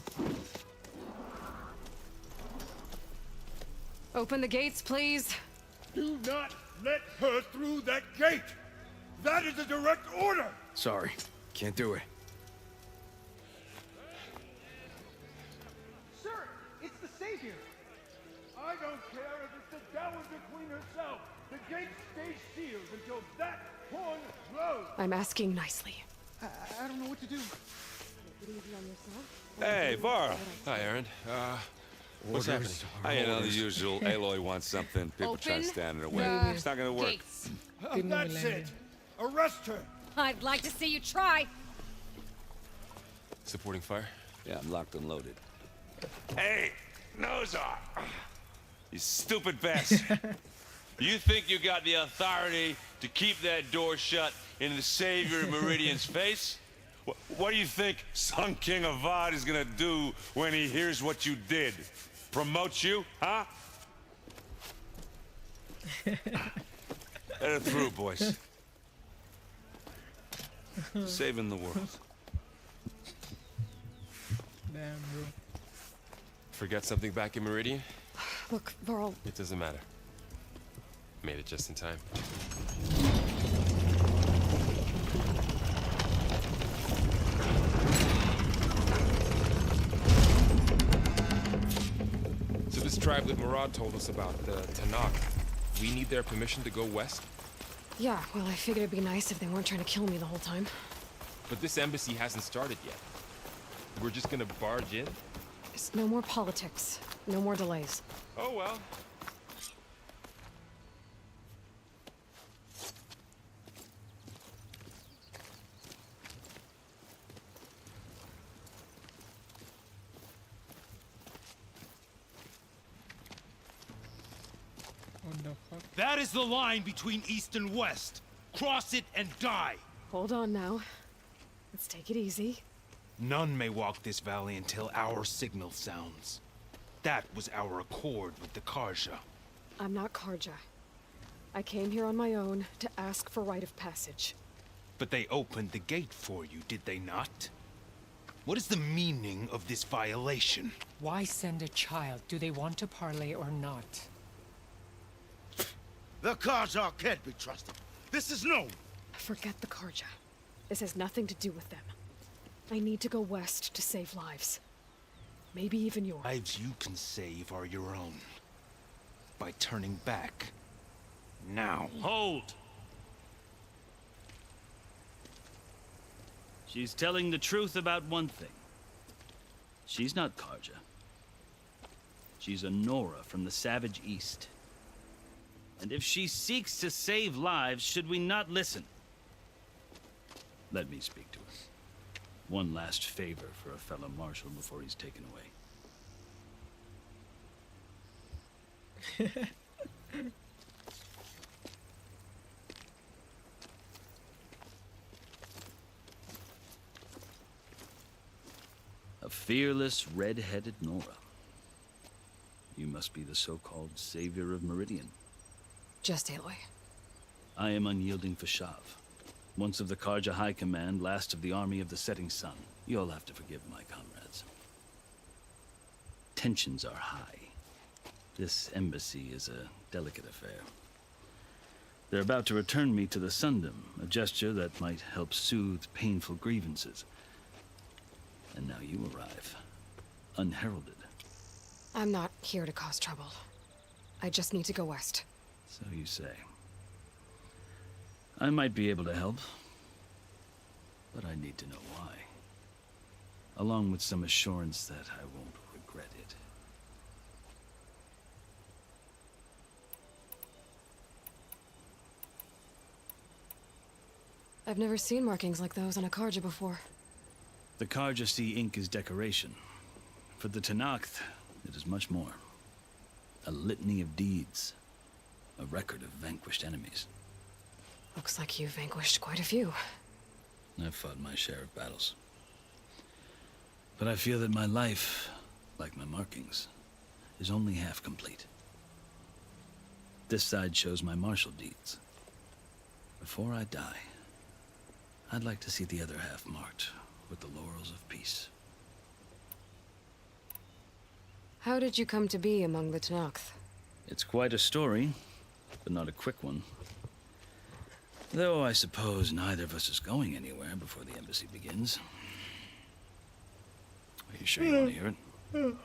Speaker 2: Open the gates, please.
Speaker 19: Do not let her through that gate! That is a direct order!
Speaker 16: Sorry, can't do it.
Speaker 19: Sir, it's the Savior! I don't care if it's the Dowager Queen herself! The gate stays sealed until that horn blows!
Speaker 2: I'm asking nicely.
Speaker 19: I don't know what to do.
Speaker 6: Hey, Var.
Speaker 5: Hi, Aaron.
Speaker 6: What's happening? You know, the usual. Aloy wants something. People try to stand in her way. It's not gonna work.
Speaker 4: Gates.
Speaker 19: That's it! Arrest her!
Speaker 4: I'd like to see you try.
Speaker 5: Supporting fire?
Speaker 6: Yeah, I'm locked and loaded. Hey, Nozar! You stupid bastard! You think you got the authority to keep that door shut in the Savior of Meridian's face? What do you think Sun King Avad is gonna do when he hears what you did? Promote you, huh? Let her through, boys. Saving the world.
Speaker 3: Damn, bro.
Speaker 5: Forget something back in Meridian?
Speaker 2: Look, Varl.
Speaker 5: It doesn't matter. Made it just in time. So this tribe that Murad told us about, the Tanakh, we need their permission to go west?
Speaker 2: Yeah, well, I figured it'd be nice if they weren't trying to kill me the whole time.
Speaker 5: But this embassy hasn't started yet. We're just gonna barge in?
Speaker 2: There's no more politics. No more delays.
Speaker 5: Oh well.
Speaker 3: What the fuck?
Speaker 7: That is the line between East and West. Cross it and die.
Speaker 2: Hold on now. Let's take it easy.
Speaker 7: None may walk this valley until our signal sounds. That was our accord with the Karja.
Speaker 2: I'm not Karja. I came here on my own to ask for rite of passage.
Speaker 7: But they opened the gate for you, did they not? What is the meaning of this violation?
Speaker 20: Why send a child? Do they want to parley or not?
Speaker 18: The Karja can't be trusted. This is known.
Speaker 2: Forget the Karja. This has nothing to do with them. I need to go west to save lives. Maybe even yours.
Speaker 15: Lives you can save are your own. By turning back. Now.
Speaker 21: Hold! She's telling the truth about one thing. She's not Karja. She's a Nora from the Savage East. And if she seeks to save lives, should we not listen? Let me speak to her. One last favor for a fellow marshal before he's taken away. A fearless, red-headed Nora. You must be the so-called savior of Meridian.
Speaker 2: Just Aloy.
Speaker 21: I am unyielding Fashav. Once of the Karja High Command, last of the army of the setting sun. You'll have to forgive my comrades. Tensions are high. This embassy is a delicate affair. They're about to return me to the Sundom, a gesture that might help soothe painful grievances. And now you arrive, unheralded.
Speaker 2: I'm not here to cause trouble. I just need to go west.
Speaker 21: So you say. I might be able to help, but I need to know why. Along with some assurance that I won't regret it.
Speaker 2: I've never seen markings like those on a Karja before.
Speaker 21: The Karja see ink as decoration. For the Tenakth, it is much more. A litany of deeds. A record of vanquished enemies.
Speaker 2: Looks like you've vanquished quite a few.
Speaker 21: I've fought my share of battles. But I feel that my life, like my markings, is only half complete. This side shows my martial deeds. Before I die, I'd like to see the other half marked with the laurels of peace.
Speaker 2: How did you come to be among the Tenakth?
Speaker 21: It's quite a story, but not a quick one. Though I suppose neither of us is going anywhere before the embassy begins. Are you sure you want to hear it?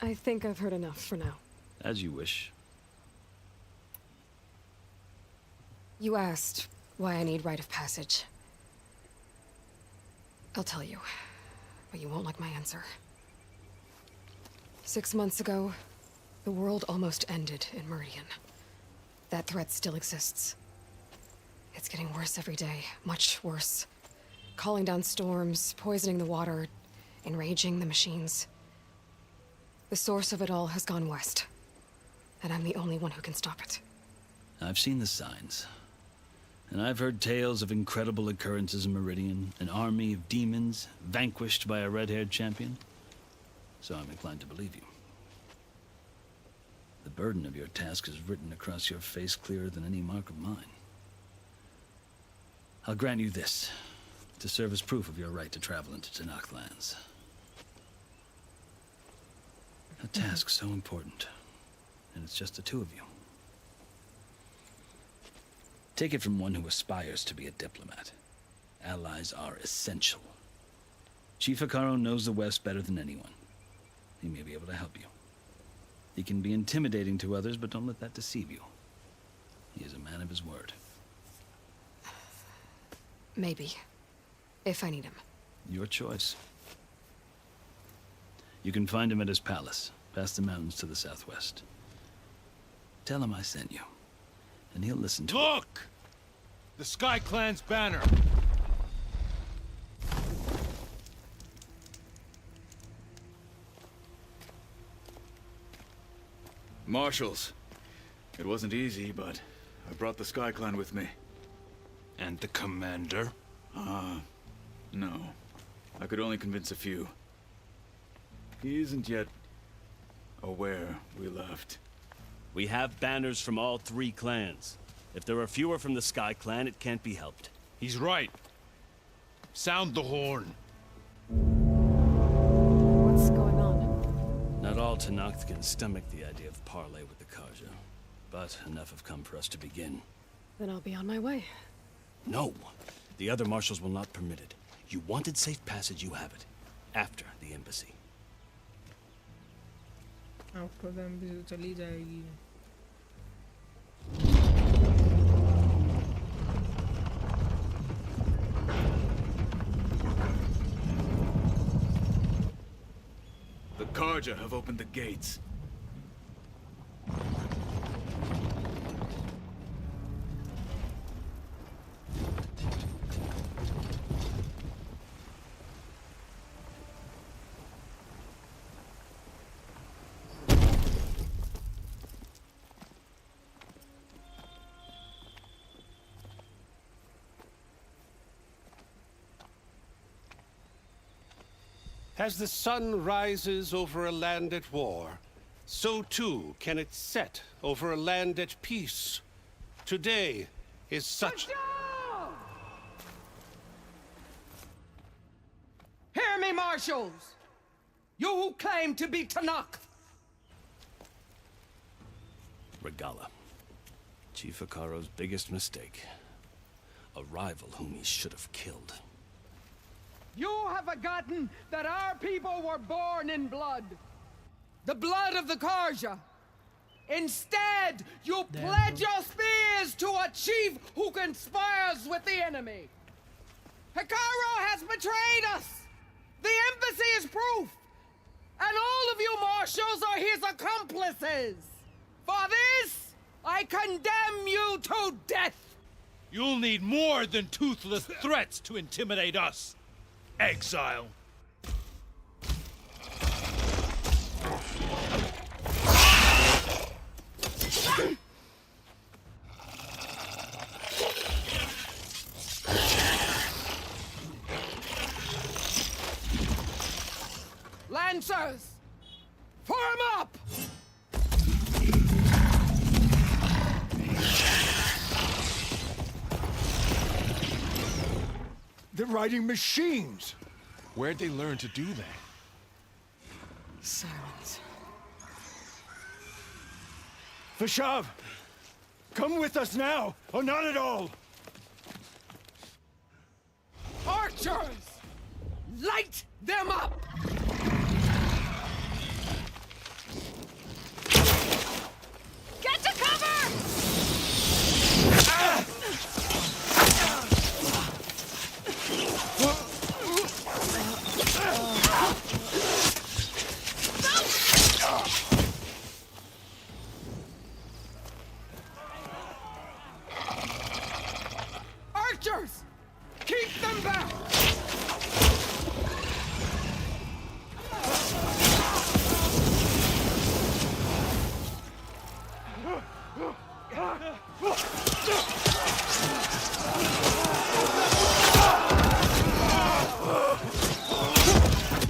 Speaker 2: I think I've heard enough for now.
Speaker 21: As you wish.
Speaker 2: You asked why I need rite of passage. I'll tell you, but you won't like my answer. 6 months ago, the world almost ended in Meridian. That threat still exists. It's getting worse every day, much worse. Calling down storms, poisoning the water, enraging the machines. The source of it all has gone west, and I'm the only one who can stop it.
Speaker 21: I've seen the signs. And I've heard tales of incredible occurrences in Meridian, an army of demons vanquished by a red-haired champion. So I'm inclined to believe you. The burden of your task is written across your face clearer than any mark of mine. I'll grant you this, to serve as proof of your right to travel into Tenakth lands. A task so important, and it's just the two of you. Take it from one who aspires to be a diplomat. Allies are essential. Chief Hikaru knows the West better than anyone. He may be able to help you. He can be intimidating to others, but don't let that deceive you. He is a man of his word.
Speaker 2: Maybe. If I need him.
Speaker 21: Your choice. You can find him at his palace, past the mountains to the southwest. Tell him I sent you, and he'll listen to
Speaker 1: Look! The Sky Clan's banner!
Speaker 22: Marshals. It wasn't easy, but I brought the Sky Clan with me.
Speaker 15: And the commander?
Speaker 22: No. I could only convince a few. He isn't yet aware we left.
Speaker 23: We have banners from all 3 clans. If there are fewer from the Sky Clan, it can't be helped.
Speaker 1: He's right. Sound the horn.
Speaker 2: What's going on?
Speaker 21: Not all Tenakth can stomach the idea of parley with the Karja, but enough have come for us to begin.
Speaker 2: Then I'll be on my way.
Speaker 21: No! The other marshals will not permit it.
Speaker 23: You wanted safe passage, you have it. After the embassy.
Speaker 3: After the embassy चली जाएगी.
Speaker 22: The Karja have opened the gates.
Speaker 9: As the sun rises over a land at war, so too can it set over a land at peace. Today is such...
Speaker 10: Hear me, marshals! You who claim to be Tanakh!
Speaker 23: Regala. Chief Akaro's biggest mistake. A rival whom he should have killed.
Speaker 10: You have forgotten that our people were born in blood. The blood of the Karja. Instead, you pledge your spears to a chief who conspires with the enemy. Hikaru has betrayed us. The embassy is proof. And all of you marshals are his accomplices. For this, I condemn you to death.
Speaker 11: You'll need more than toothless threats to intimidate us. Exile.
Speaker 10: Lancers, form up!
Speaker 19: They're riding machines.
Speaker 5: Where'd they learn to do that?
Speaker 2: Silence.
Speaker 19: Vashav, come with us now, or not at all.
Speaker 10: Archers, light them up!
Speaker 4: Get to cover!
Speaker 10: Archers, keep them back!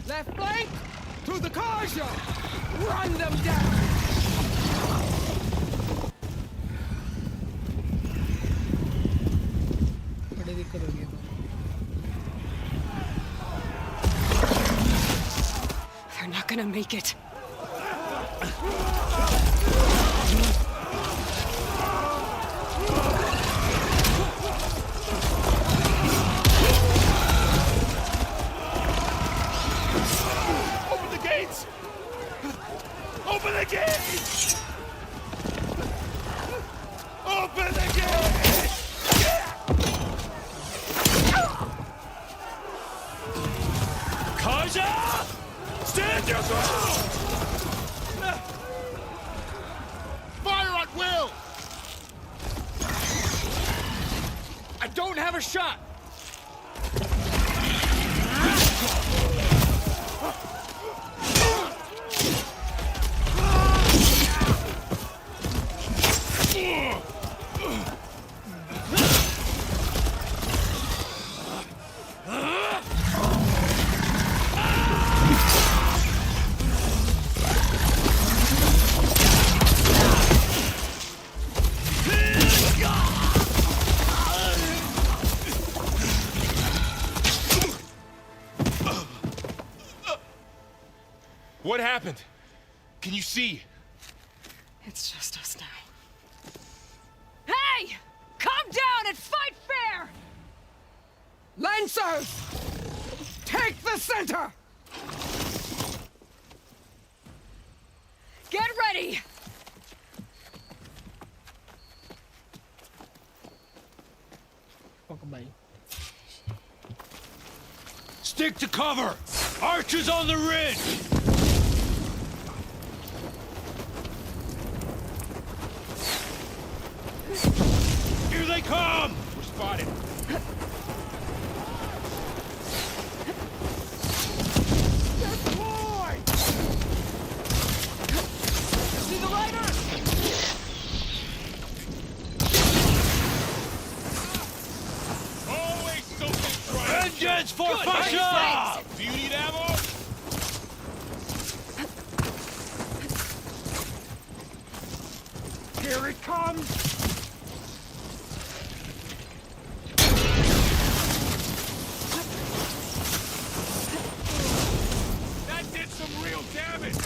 Speaker 10: Left flank to the Karja! Run them down!
Speaker 3: बड़ी दिक्कत हो गई.
Speaker 2: They're not gonna make it.
Speaker 11: Open the gates! Open the gates! Open the gates!
Speaker 23: Karja! Stand your ground!
Speaker 11: Fire at will!
Speaker 10: I don't have a shot!
Speaker 5: What happened? Can you see?
Speaker 2: It's just us now.
Speaker 10: Hey! Calm down and fight fair! Lancers! Take the center!
Speaker 2: Get ready!
Speaker 3: Fuck bhai.
Speaker 11: Stick to cover! Archers on the ridge! Here they come!
Speaker 5: We're spotted.
Speaker 10: Deploy! See the riders?
Speaker 5: Always something trying.
Speaker 11: Vengeance for
Speaker 5: Good.
Speaker 11: Fasha!
Speaker 5: Do you need ammo?
Speaker 10: Here it comes!
Speaker 5: That did some real damage.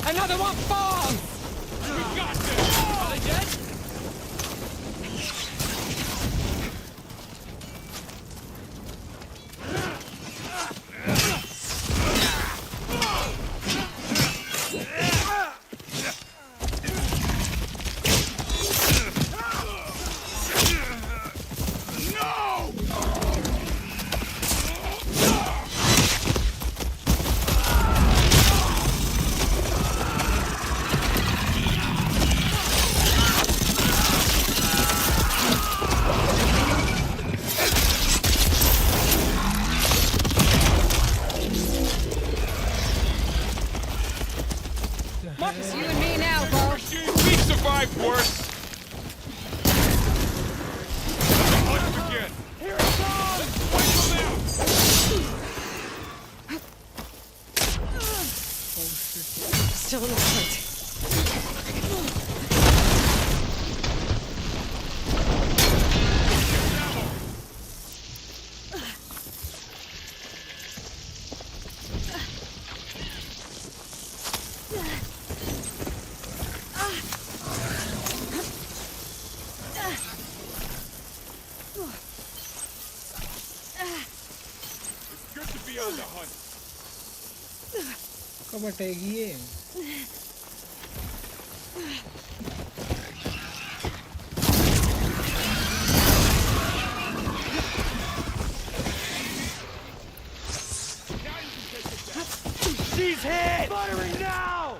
Speaker 10: Another one falls!
Speaker 5: We got this.
Speaker 10: Are they dead?
Speaker 2: Marcus, you and me now, bro.
Speaker 5: We survived worse. Once again.
Speaker 10: Here it comes!
Speaker 5: Wipe them out.
Speaker 2: Still in the fight.
Speaker 5: It's good to be on the hunt.
Speaker 3: कब हटेगी ये?
Speaker 11: She's hit! Firing now!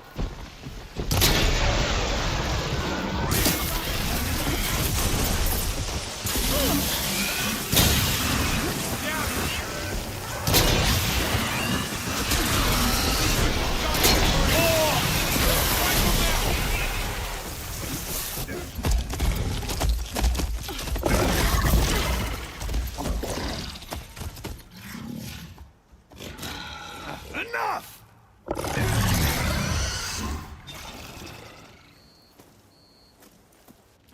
Speaker 12: Enough!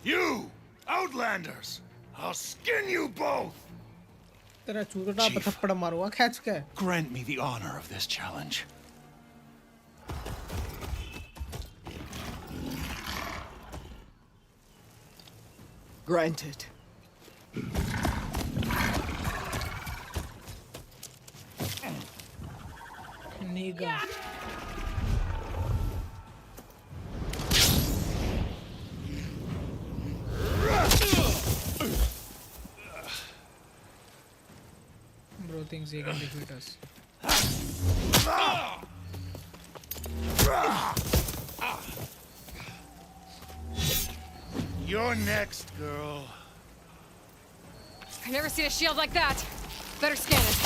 Speaker 12: You, Outlanders! I'll skin you both!
Speaker 3: तेरा चूरटा पे थप्पड़ मारूंगा खींच के.
Speaker 12: Grant me the honor of this challenge.
Speaker 2: Granted.
Speaker 3: Nigga. Bro thinks he can defeat us.
Speaker 12: You're next, girl.
Speaker 2: I've never seen a shield like that. Better scan it.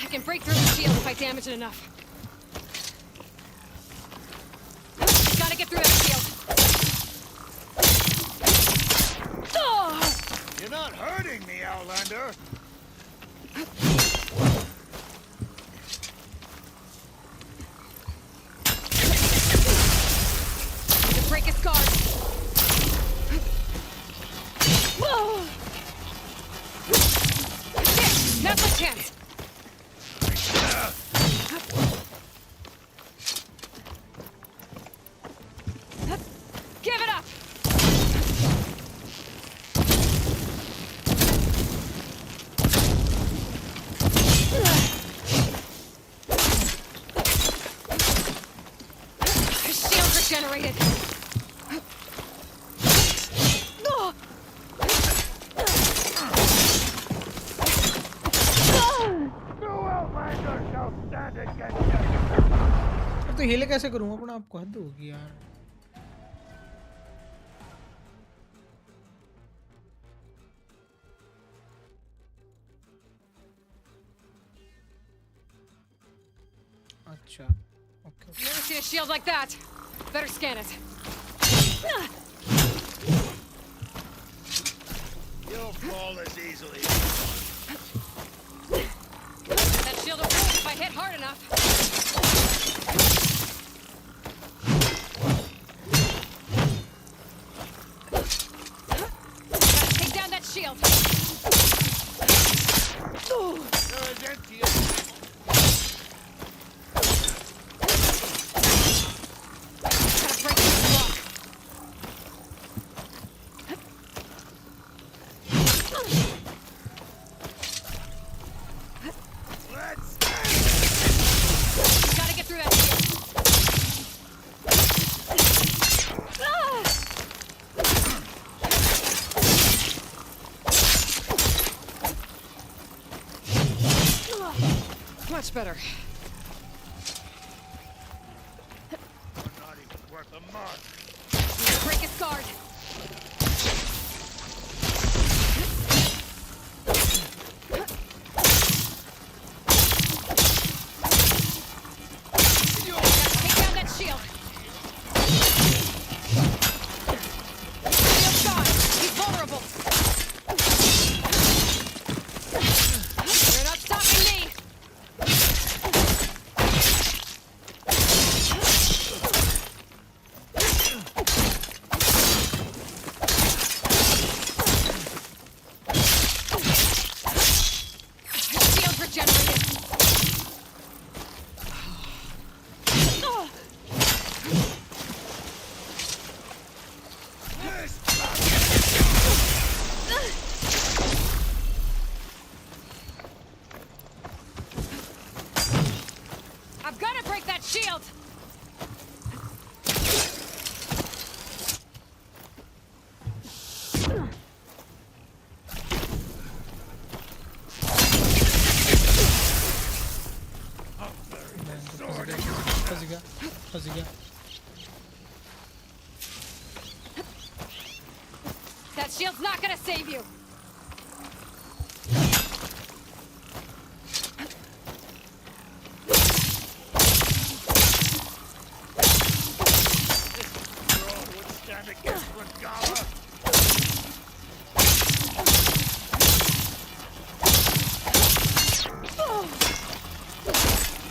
Speaker 2: I can break through the shield if I damage it enough. Gotta get through that shield.
Speaker 12: You're not hurting me, Outlander.
Speaker 2: To break its guard. Shit! Now's my chance. Give it up!
Speaker 3: तो heal कैसे करूं अपना आपको हद होगी यार अच्छा okay.
Speaker 2: Never seen a shield like that. Better scan it.
Speaker 13: You'll fall as easily.
Speaker 2: That shield will hold if I hit hard enough. Gotta take down that shield.
Speaker 13: You're as empty as...
Speaker 2: Gotta break this block. Gotta get through that shield. Much better.
Speaker 13: Not even worth a mark.
Speaker 2: Break its guard. Gotta take down that shield. Shield's gone. He's vulnerable. You're not stopping me. Shield's regenerated. I've got to break that shield.
Speaker 3: फंस गया
Speaker 2: That shield's not gonna save you.
Speaker 13: Girl would stand against Regala.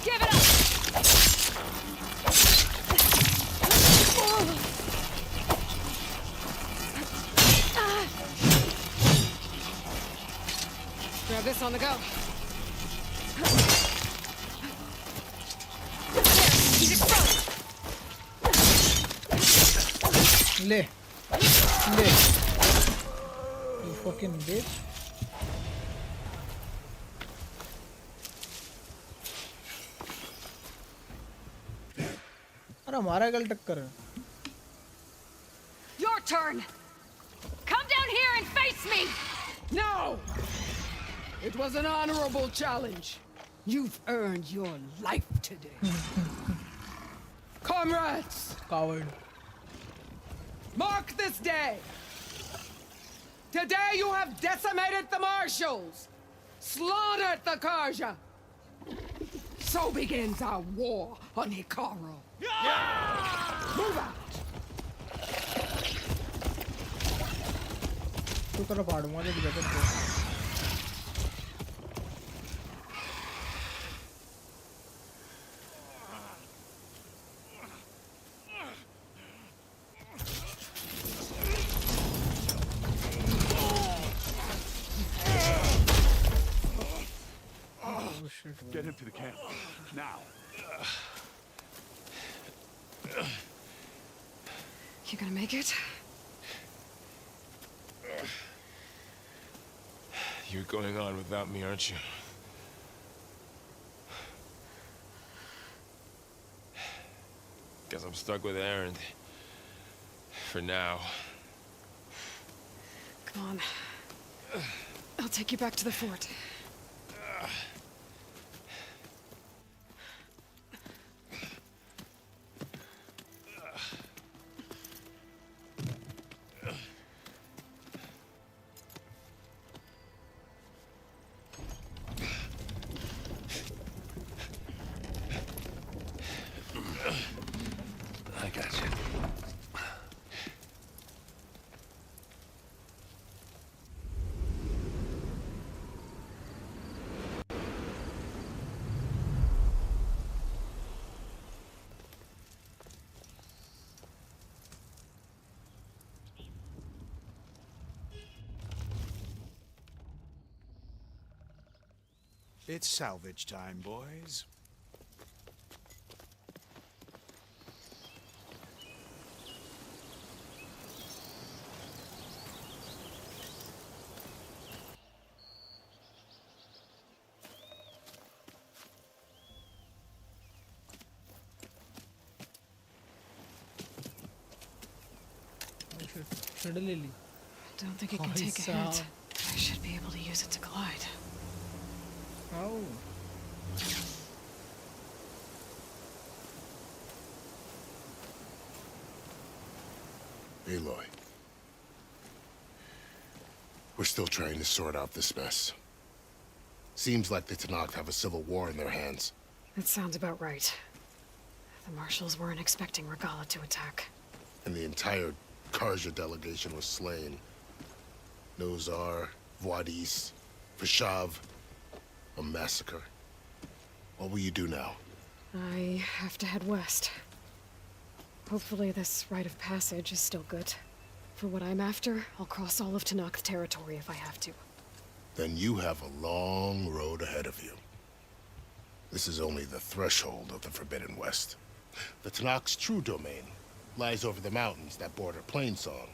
Speaker 2: Give it up. Grab this on the go. There, he's exposed.
Speaker 3: ले you fucking bitch अरे हमारा गल टक्कर है
Speaker 2: Your turn. Come down here and face me.
Speaker 10: No! It was an honorable challenge. You've earned your life today. Comrades,
Speaker 3: coward
Speaker 10: mark this day. Today you have decimated the marshals, slaughtered the Karja. So begins our war on Hikaru. Move out.
Speaker 3: तू तरह फाड़ूंगा जब जगत को
Speaker 19: Get him to the camp. Now.
Speaker 2: You gonna make it?
Speaker 5: You're going on without me, aren't you? Guess I'm stuck with Aaron. For now.
Speaker 2: Come on. I'll take you back to the fort.
Speaker 8: It's salvage time, boys.
Speaker 2: Don't think it can take a hit. I should be able to use it to glide.
Speaker 3: Oh.
Speaker 18: Aloy. We're still trying to sort out this mess. Seems like the Tenakth have a civil war in their hands.
Speaker 2: That sounds about right. The marshals weren't expecting Regala to attack.
Speaker 18: And the entire Karja delegation was slain. Nozar, Voidis, Vishav. A massacre. What will you do now?
Speaker 2: I have to head west. Hopefully this rite of passage is still good. For what I'm after, I'll cross all of Tenakth territory if I have to.
Speaker 18: Then you have a long road ahead of you. This is only the threshold of the Forbidden West. The Tenakth's true domain lies over the mountains that border Plainsong,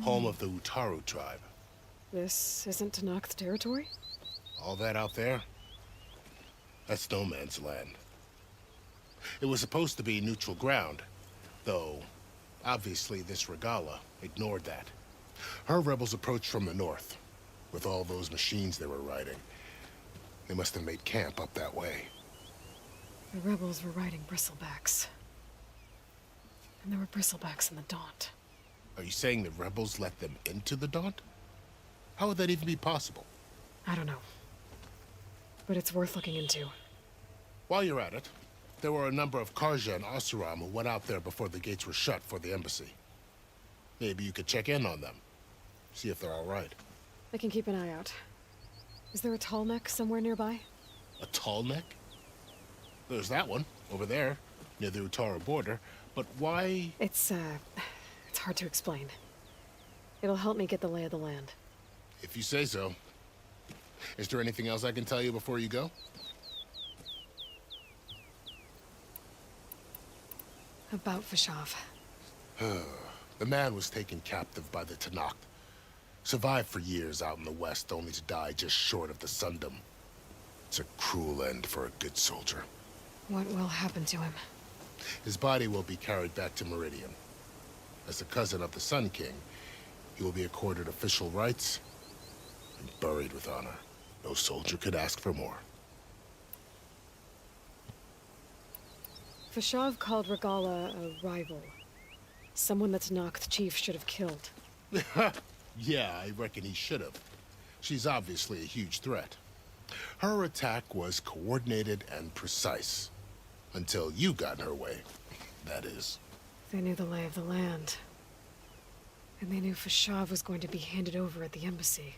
Speaker 18: home of the Utaru tribe.
Speaker 2: This isn't Tenakth territory?
Speaker 18: All that out there? That's no man's land. It was supposed to be neutral ground, though obviously this Regala ignored that. Her rebels approached from the north, with all those machines they were riding. They must have made camp up that way.
Speaker 2: The rebels were riding bristlebacks. And there were bristlebacks in the Daunt.
Speaker 18: Are you saying the rebels let them into the Daunt? How would that even be possible?
Speaker 2: I don't know. But it's worth looking into.
Speaker 18: While you're at it, there were a number of Karja and Oseram who went out there before the gates were shut for the embassy. Maybe you could check in on them. See if they're all right.
Speaker 2: I can keep an eye out. Is there a tall neck somewhere nearby?
Speaker 18: A tall neck? There's that one, over there, near the Utaru border. But why?
Speaker 2: It's hard to explain. It'll help me get the lay of the land.
Speaker 18: If you say so. Is there anything else I can tell you before you go?
Speaker 2: About Vishav.
Speaker 18: The man was taken captive by the Tenakth. Survived for years out in the west, only to die just short of the Sundom. It's a cruel end for a good soldier.
Speaker 2: What will happen to him?
Speaker 18: His body will be carried back to Meridian. As a cousin of the Sun King, he will be accorded official rights and buried with honor. No soldier could ask for more.
Speaker 2: Vishav called Regala a rival. Someone that Tenakth chief should have killed.
Speaker 18: Yeah, I reckon he should have. She's obviously a huge threat. Her attack was coordinated and precise. Until you got in her way, that is.
Speaker 2: They knew the lay of the land. And they knew Vishav was going to be handed over at the embassy.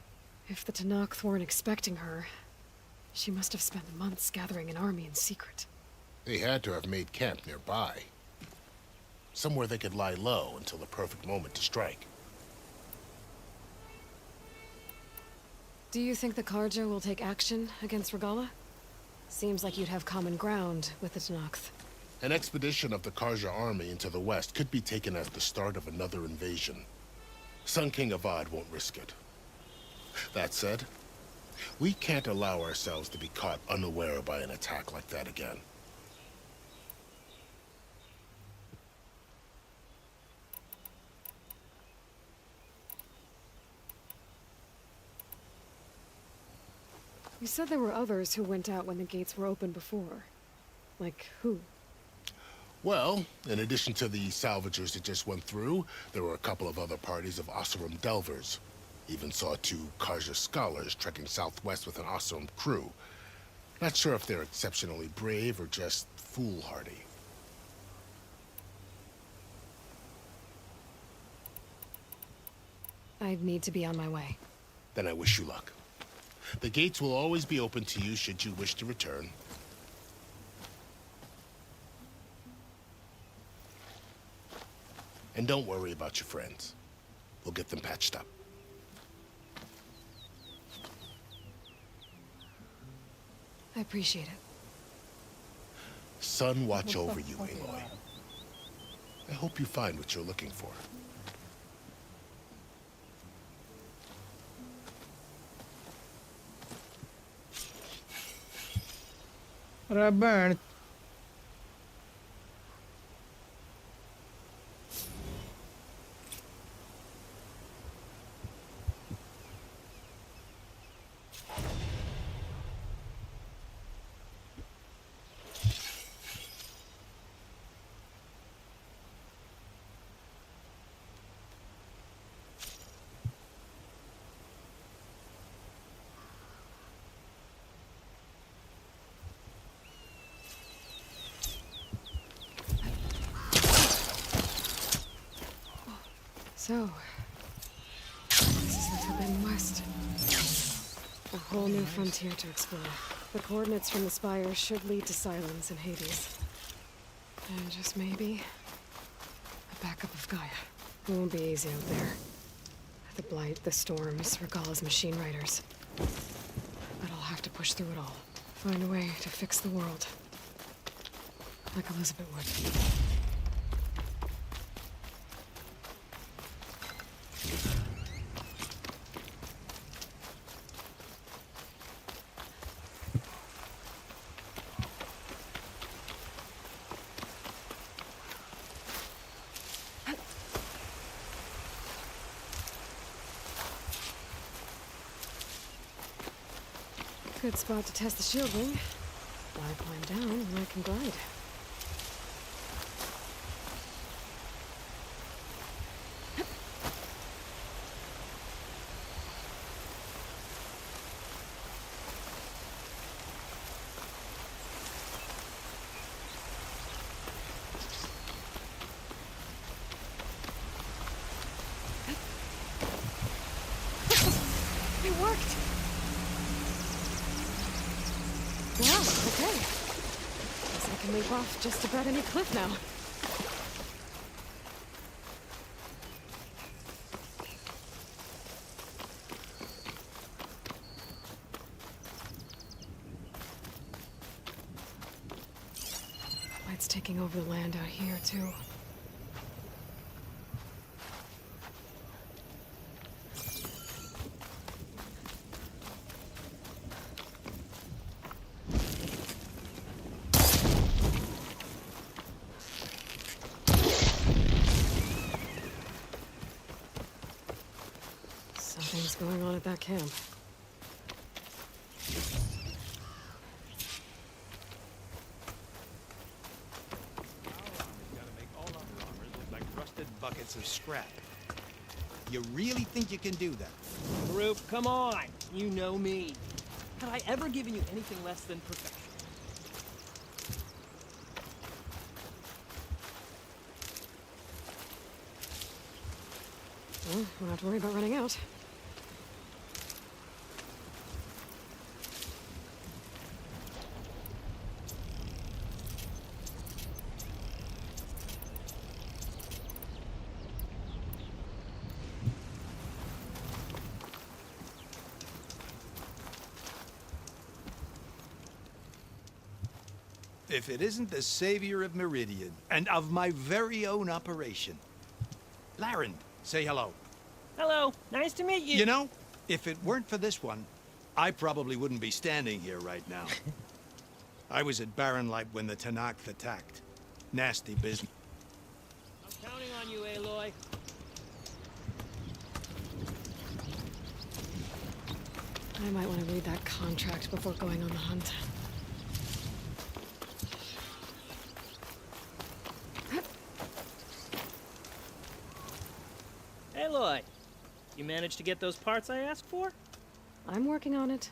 Speaker 2: If the Tenakth weren't expecting her, she must have spent months gathering an army in secret.
Speaker 18: They had to have made camp nearby. Somewhere they could lie low until the perfect moment to strike.
Speaker 2: Do you think the Karja will take action against Regala? Seems like you'd have common ground with the Tenakth.
Speaker 18: An expedition of the Karja army into the west could be taken as the start of another invasion. Sun King Avad won't risk it. That said, we can't allow ourselves to be caught unaware by an attack like that again.
Speaker 2: You said there were others who went out when the gates were open before. Like who?
Speaker 18: Well, in addition to the salvagers that just went through, there were a couple of other parties of Oseram delvers. Even saw 2 Karja scholars trekking southwest with an Oseram crew. Not sure if they're exceptionally brave or just foolhardy.
Speaker 2: I need to be on my way.
Speaker 18: Then I wish you luck. The gates will always be open to you should you wish to return. And don't worry about your friends. We'll get them patched up.
Speaker 2: I appreciate it.
Speaker 18: Sun watch over you, Aloy. I hope you find what you're looking for.
Speaker 3: Burn.
Speaker 2: So, this is the Forbidden West. A whole new frontier to explore. The coordinates from the spire should lead to Silence and Hades. And just maybe, a backup of Gaia. It won't be easy out there. The Blight, the Storms, Regala's machine riders. But I'll have to push through it all. Find a way to fix the world. Like Elizabeth would. Good spot to test the shield ring. Why climb down when I can glide? It worked! Wow, okay. Guess I can leap off just about any cliff now. Light's taking over the land out here, too. Something's going on at that camp.
Speaker 8: Like rusted buckets of scrap. You really think you can do that?
Speaker 14: Group, come on! You know me. Have I ever given you anything less than perfection?
Speaker 2: Well, we'll have to worry about running out.
Speaker 8: If it isn't the savior of Meridian, and of my very own operation. Laren, say hello.
Speaker 14: Hello, nice to meet you.
Speaker 8: You know, if it weren't for this one, I probably wouldn't be standing here right now. I was at Barren Light when the Tanakh attacked. Nasty business.
Speaker 14: I'm counting on you, Aloy.
Speaker 2: I might want to read that contract before going on the hunt.
Speaker 14: Aloy, you managed to get those parts I asked for?
Speaker 2: I'm working on it.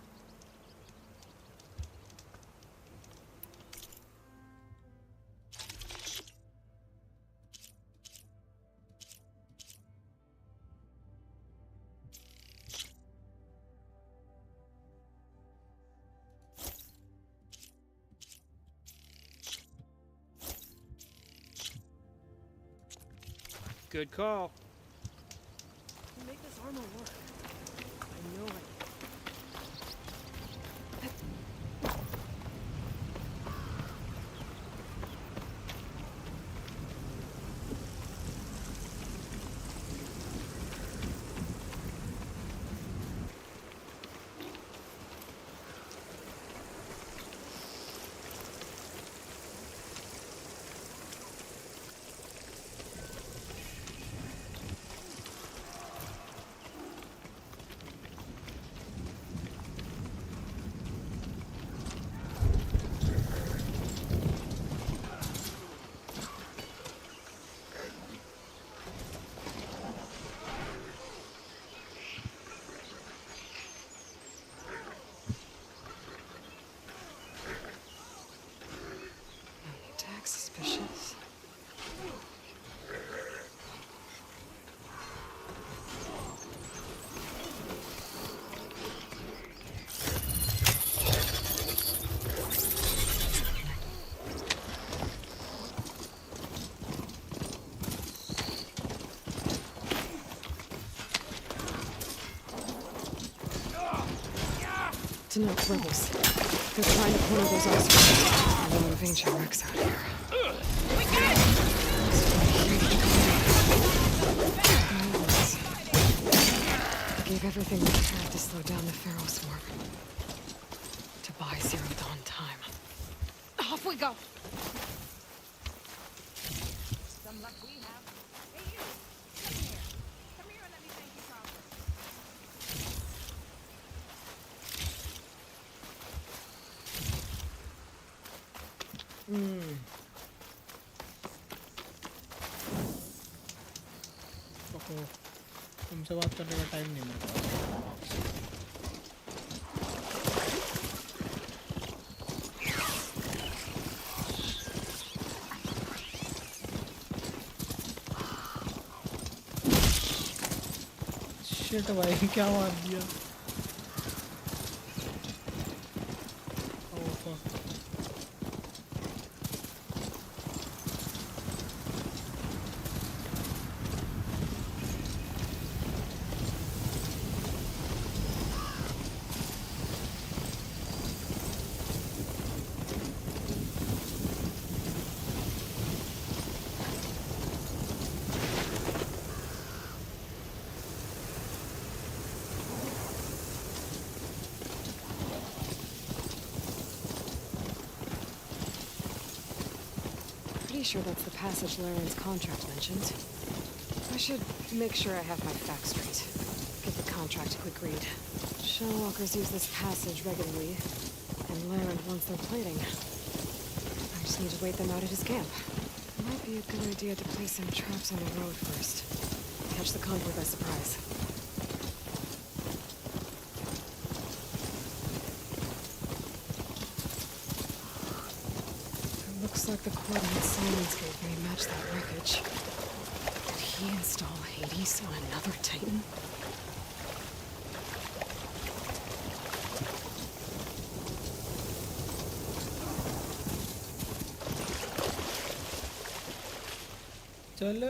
Speaker 14: Good call. Make this armor work. I know
Speaker 2: To know rebels. They're trying to corner those officers. A lot of ancient wrecks out here. They gave everything they had to slow down the Pharaoh swarm. To buy Zero Dawn time. Off we go!
Speaker 10: Some luck we have. Hey, you! Come here. Come here and let me thank you properly.
Speaker 3: तुमसे बात करने का time नहीं मिल रहा। Shit भाई क्या मार दिया। Oh fuck.
Speaker 2: Pretty sure that's the passage Laren's contract mentioned. I should make sure I have my facts straight. Get the contract quick read. Shellwalkers use this passage regularly, and Laren wants their plating. I just need to wait them out at his camp. Might be a good idea to place some traps on the road first. Catch the convoy by surprise. Looks like the coordinates Silence gave me match that wreckage. Did he install Hades on another Titan?
Speaker 3: चल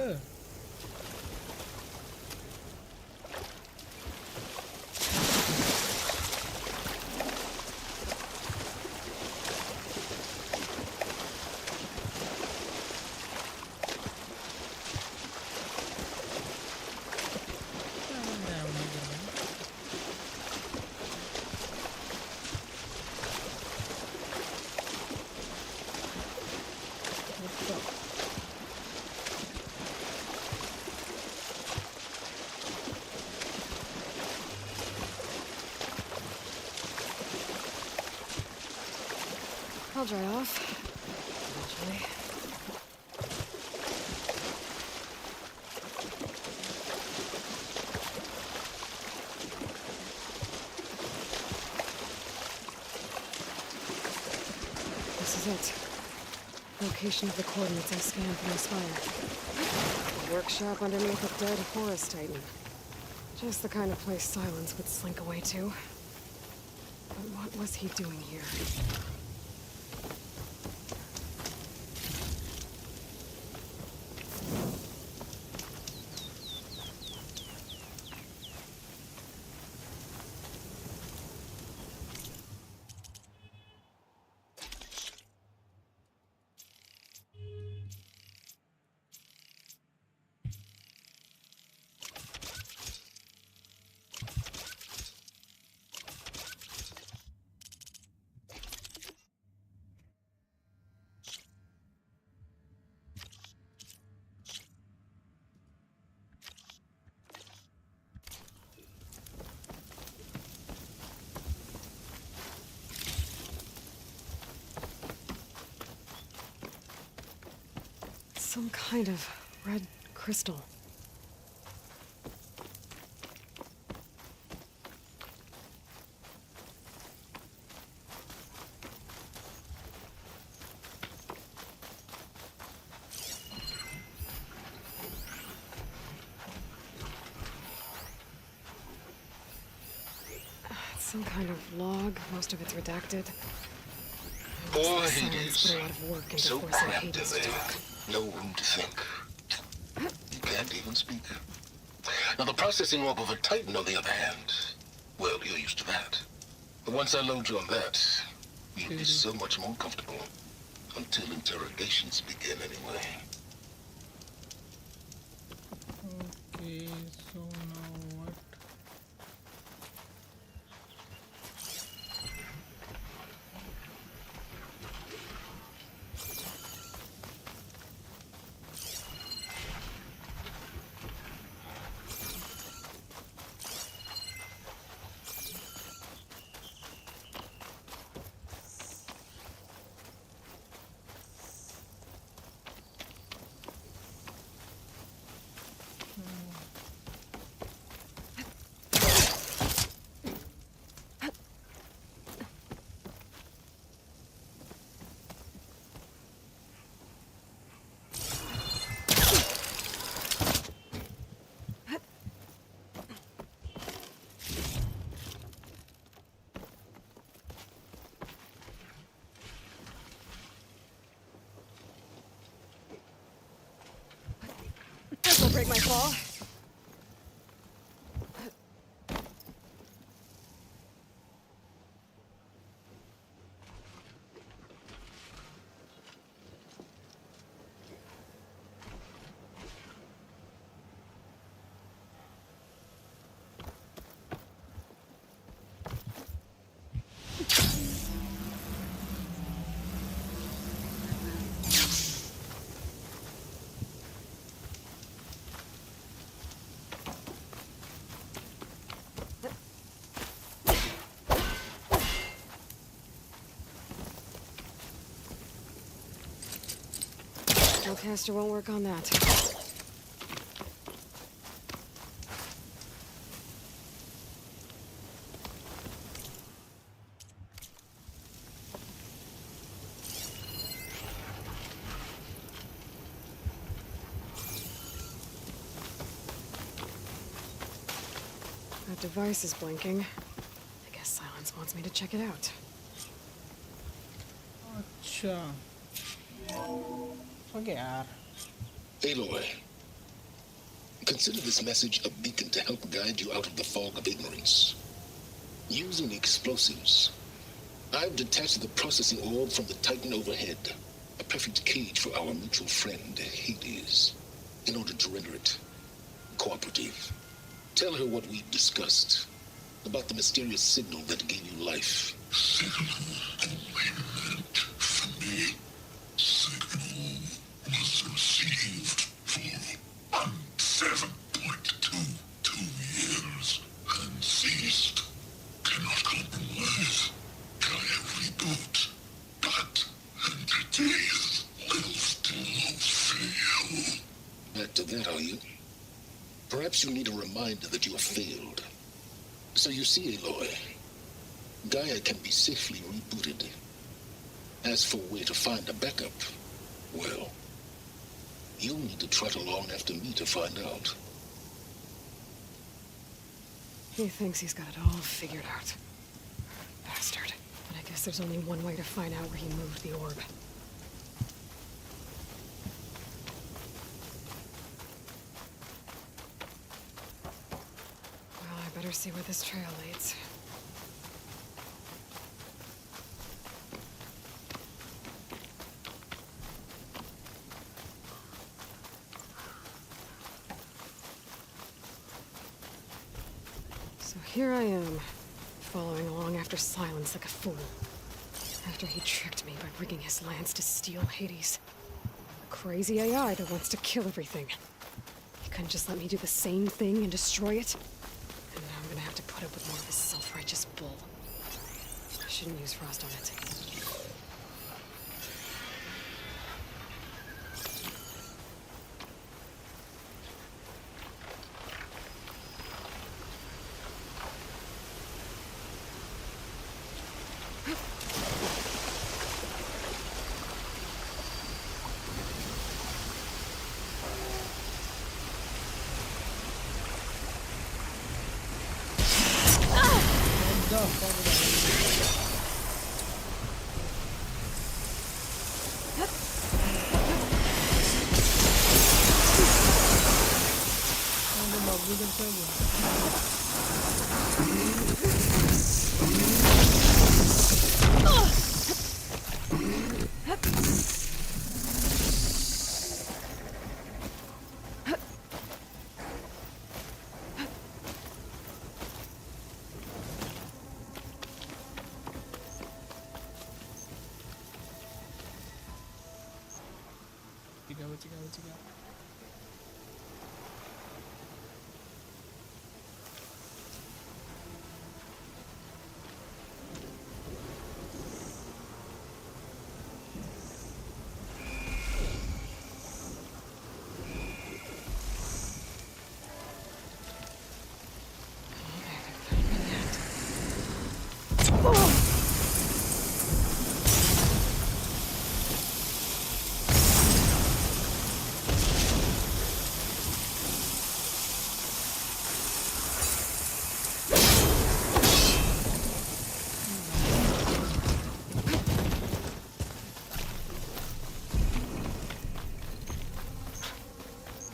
Speaker 2: I'll dry off. Eventually. This is it. Location of the coordinates I scanned from the spire. A workshop underneath a dead forest titan. Just the kind of place Silence would slink away to. But what was he doing here? Some kind of red crystal. It's some kind of log, most of it's redacted.
Speaker 18: Poor
Speaker 2: Silence put a lot of work into
Speaker 18: So
Speaker 2: forcing
Speaker 18: cramped
Speaker 2: Hades
Speaker 18: in
Speaker 2: to
Speaker 18: there.
Speaker 2: talk.
Speaker 18: No room to think. You can't even speak. Now, the processing orb of a Titan, on the other hand, well, you're used to that. But once I load you on that, you'll be so much more comfortable. Until interrogations begin, anyway.
Speaker 3: Okay, so now what?
Speaker 2: This'll break my fall. Caster won't work on that. That device is blinking. I guess Silence wants me to check it out.
Speaker 3: अच्छा okay यार
Speaker 18: Aloy, consider this message a beacon to help guide you out of the fog of ignorance. Using explosives, I've detached the processing orb from the Titan overhead, a perfect cage for our mutual friend, Hades, in order to render it cooperative. Tell her what we've discussed about the mysterious signal that gave you life.
Speaker 13: Signal only meant for me. Signal was received for 7.22 years and ceased. Cannot compromise. Try every reboot, but entities will still fail.
Speaker 18: Back to that, are you? Perhaps you need a reminder that you have failed. So you see, Aloy, Gaia can be safely rebooted. As for where to find a backup, well, you'll need to trot along after me to find out.
Speaker 2: He thinks he's got it all figured out. Bastard. But I guess there's only one way to find out where he moved the orb. Well, I better see where this trail leads. So here I am, following along after Silence like a fool. After he tricked me by rigging his lance to steal Hades. A crazy AI that wants to kill everything. He couldn't just let me do the same thing and destroy it. And now I'm gonna have to put up with more of his self-righteous bull. I shouldn't use frost on it.
Speaker 3: बच गया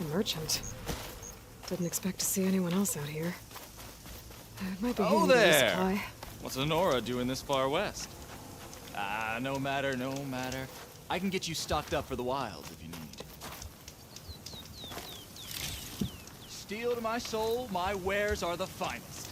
Speaker 2: A merchant. Didn't expect to see anyone else out here. It might be
Speaker 6: Oh
Speaker 2: handy to
Speaker 6: there!
Speaker 2: resupply.
Speaker 6: What's Honora doing this far west? Ah, no matter, no matter. I can get you stocked up for the wilds if you need. Steel to my soul, my wares are the finest.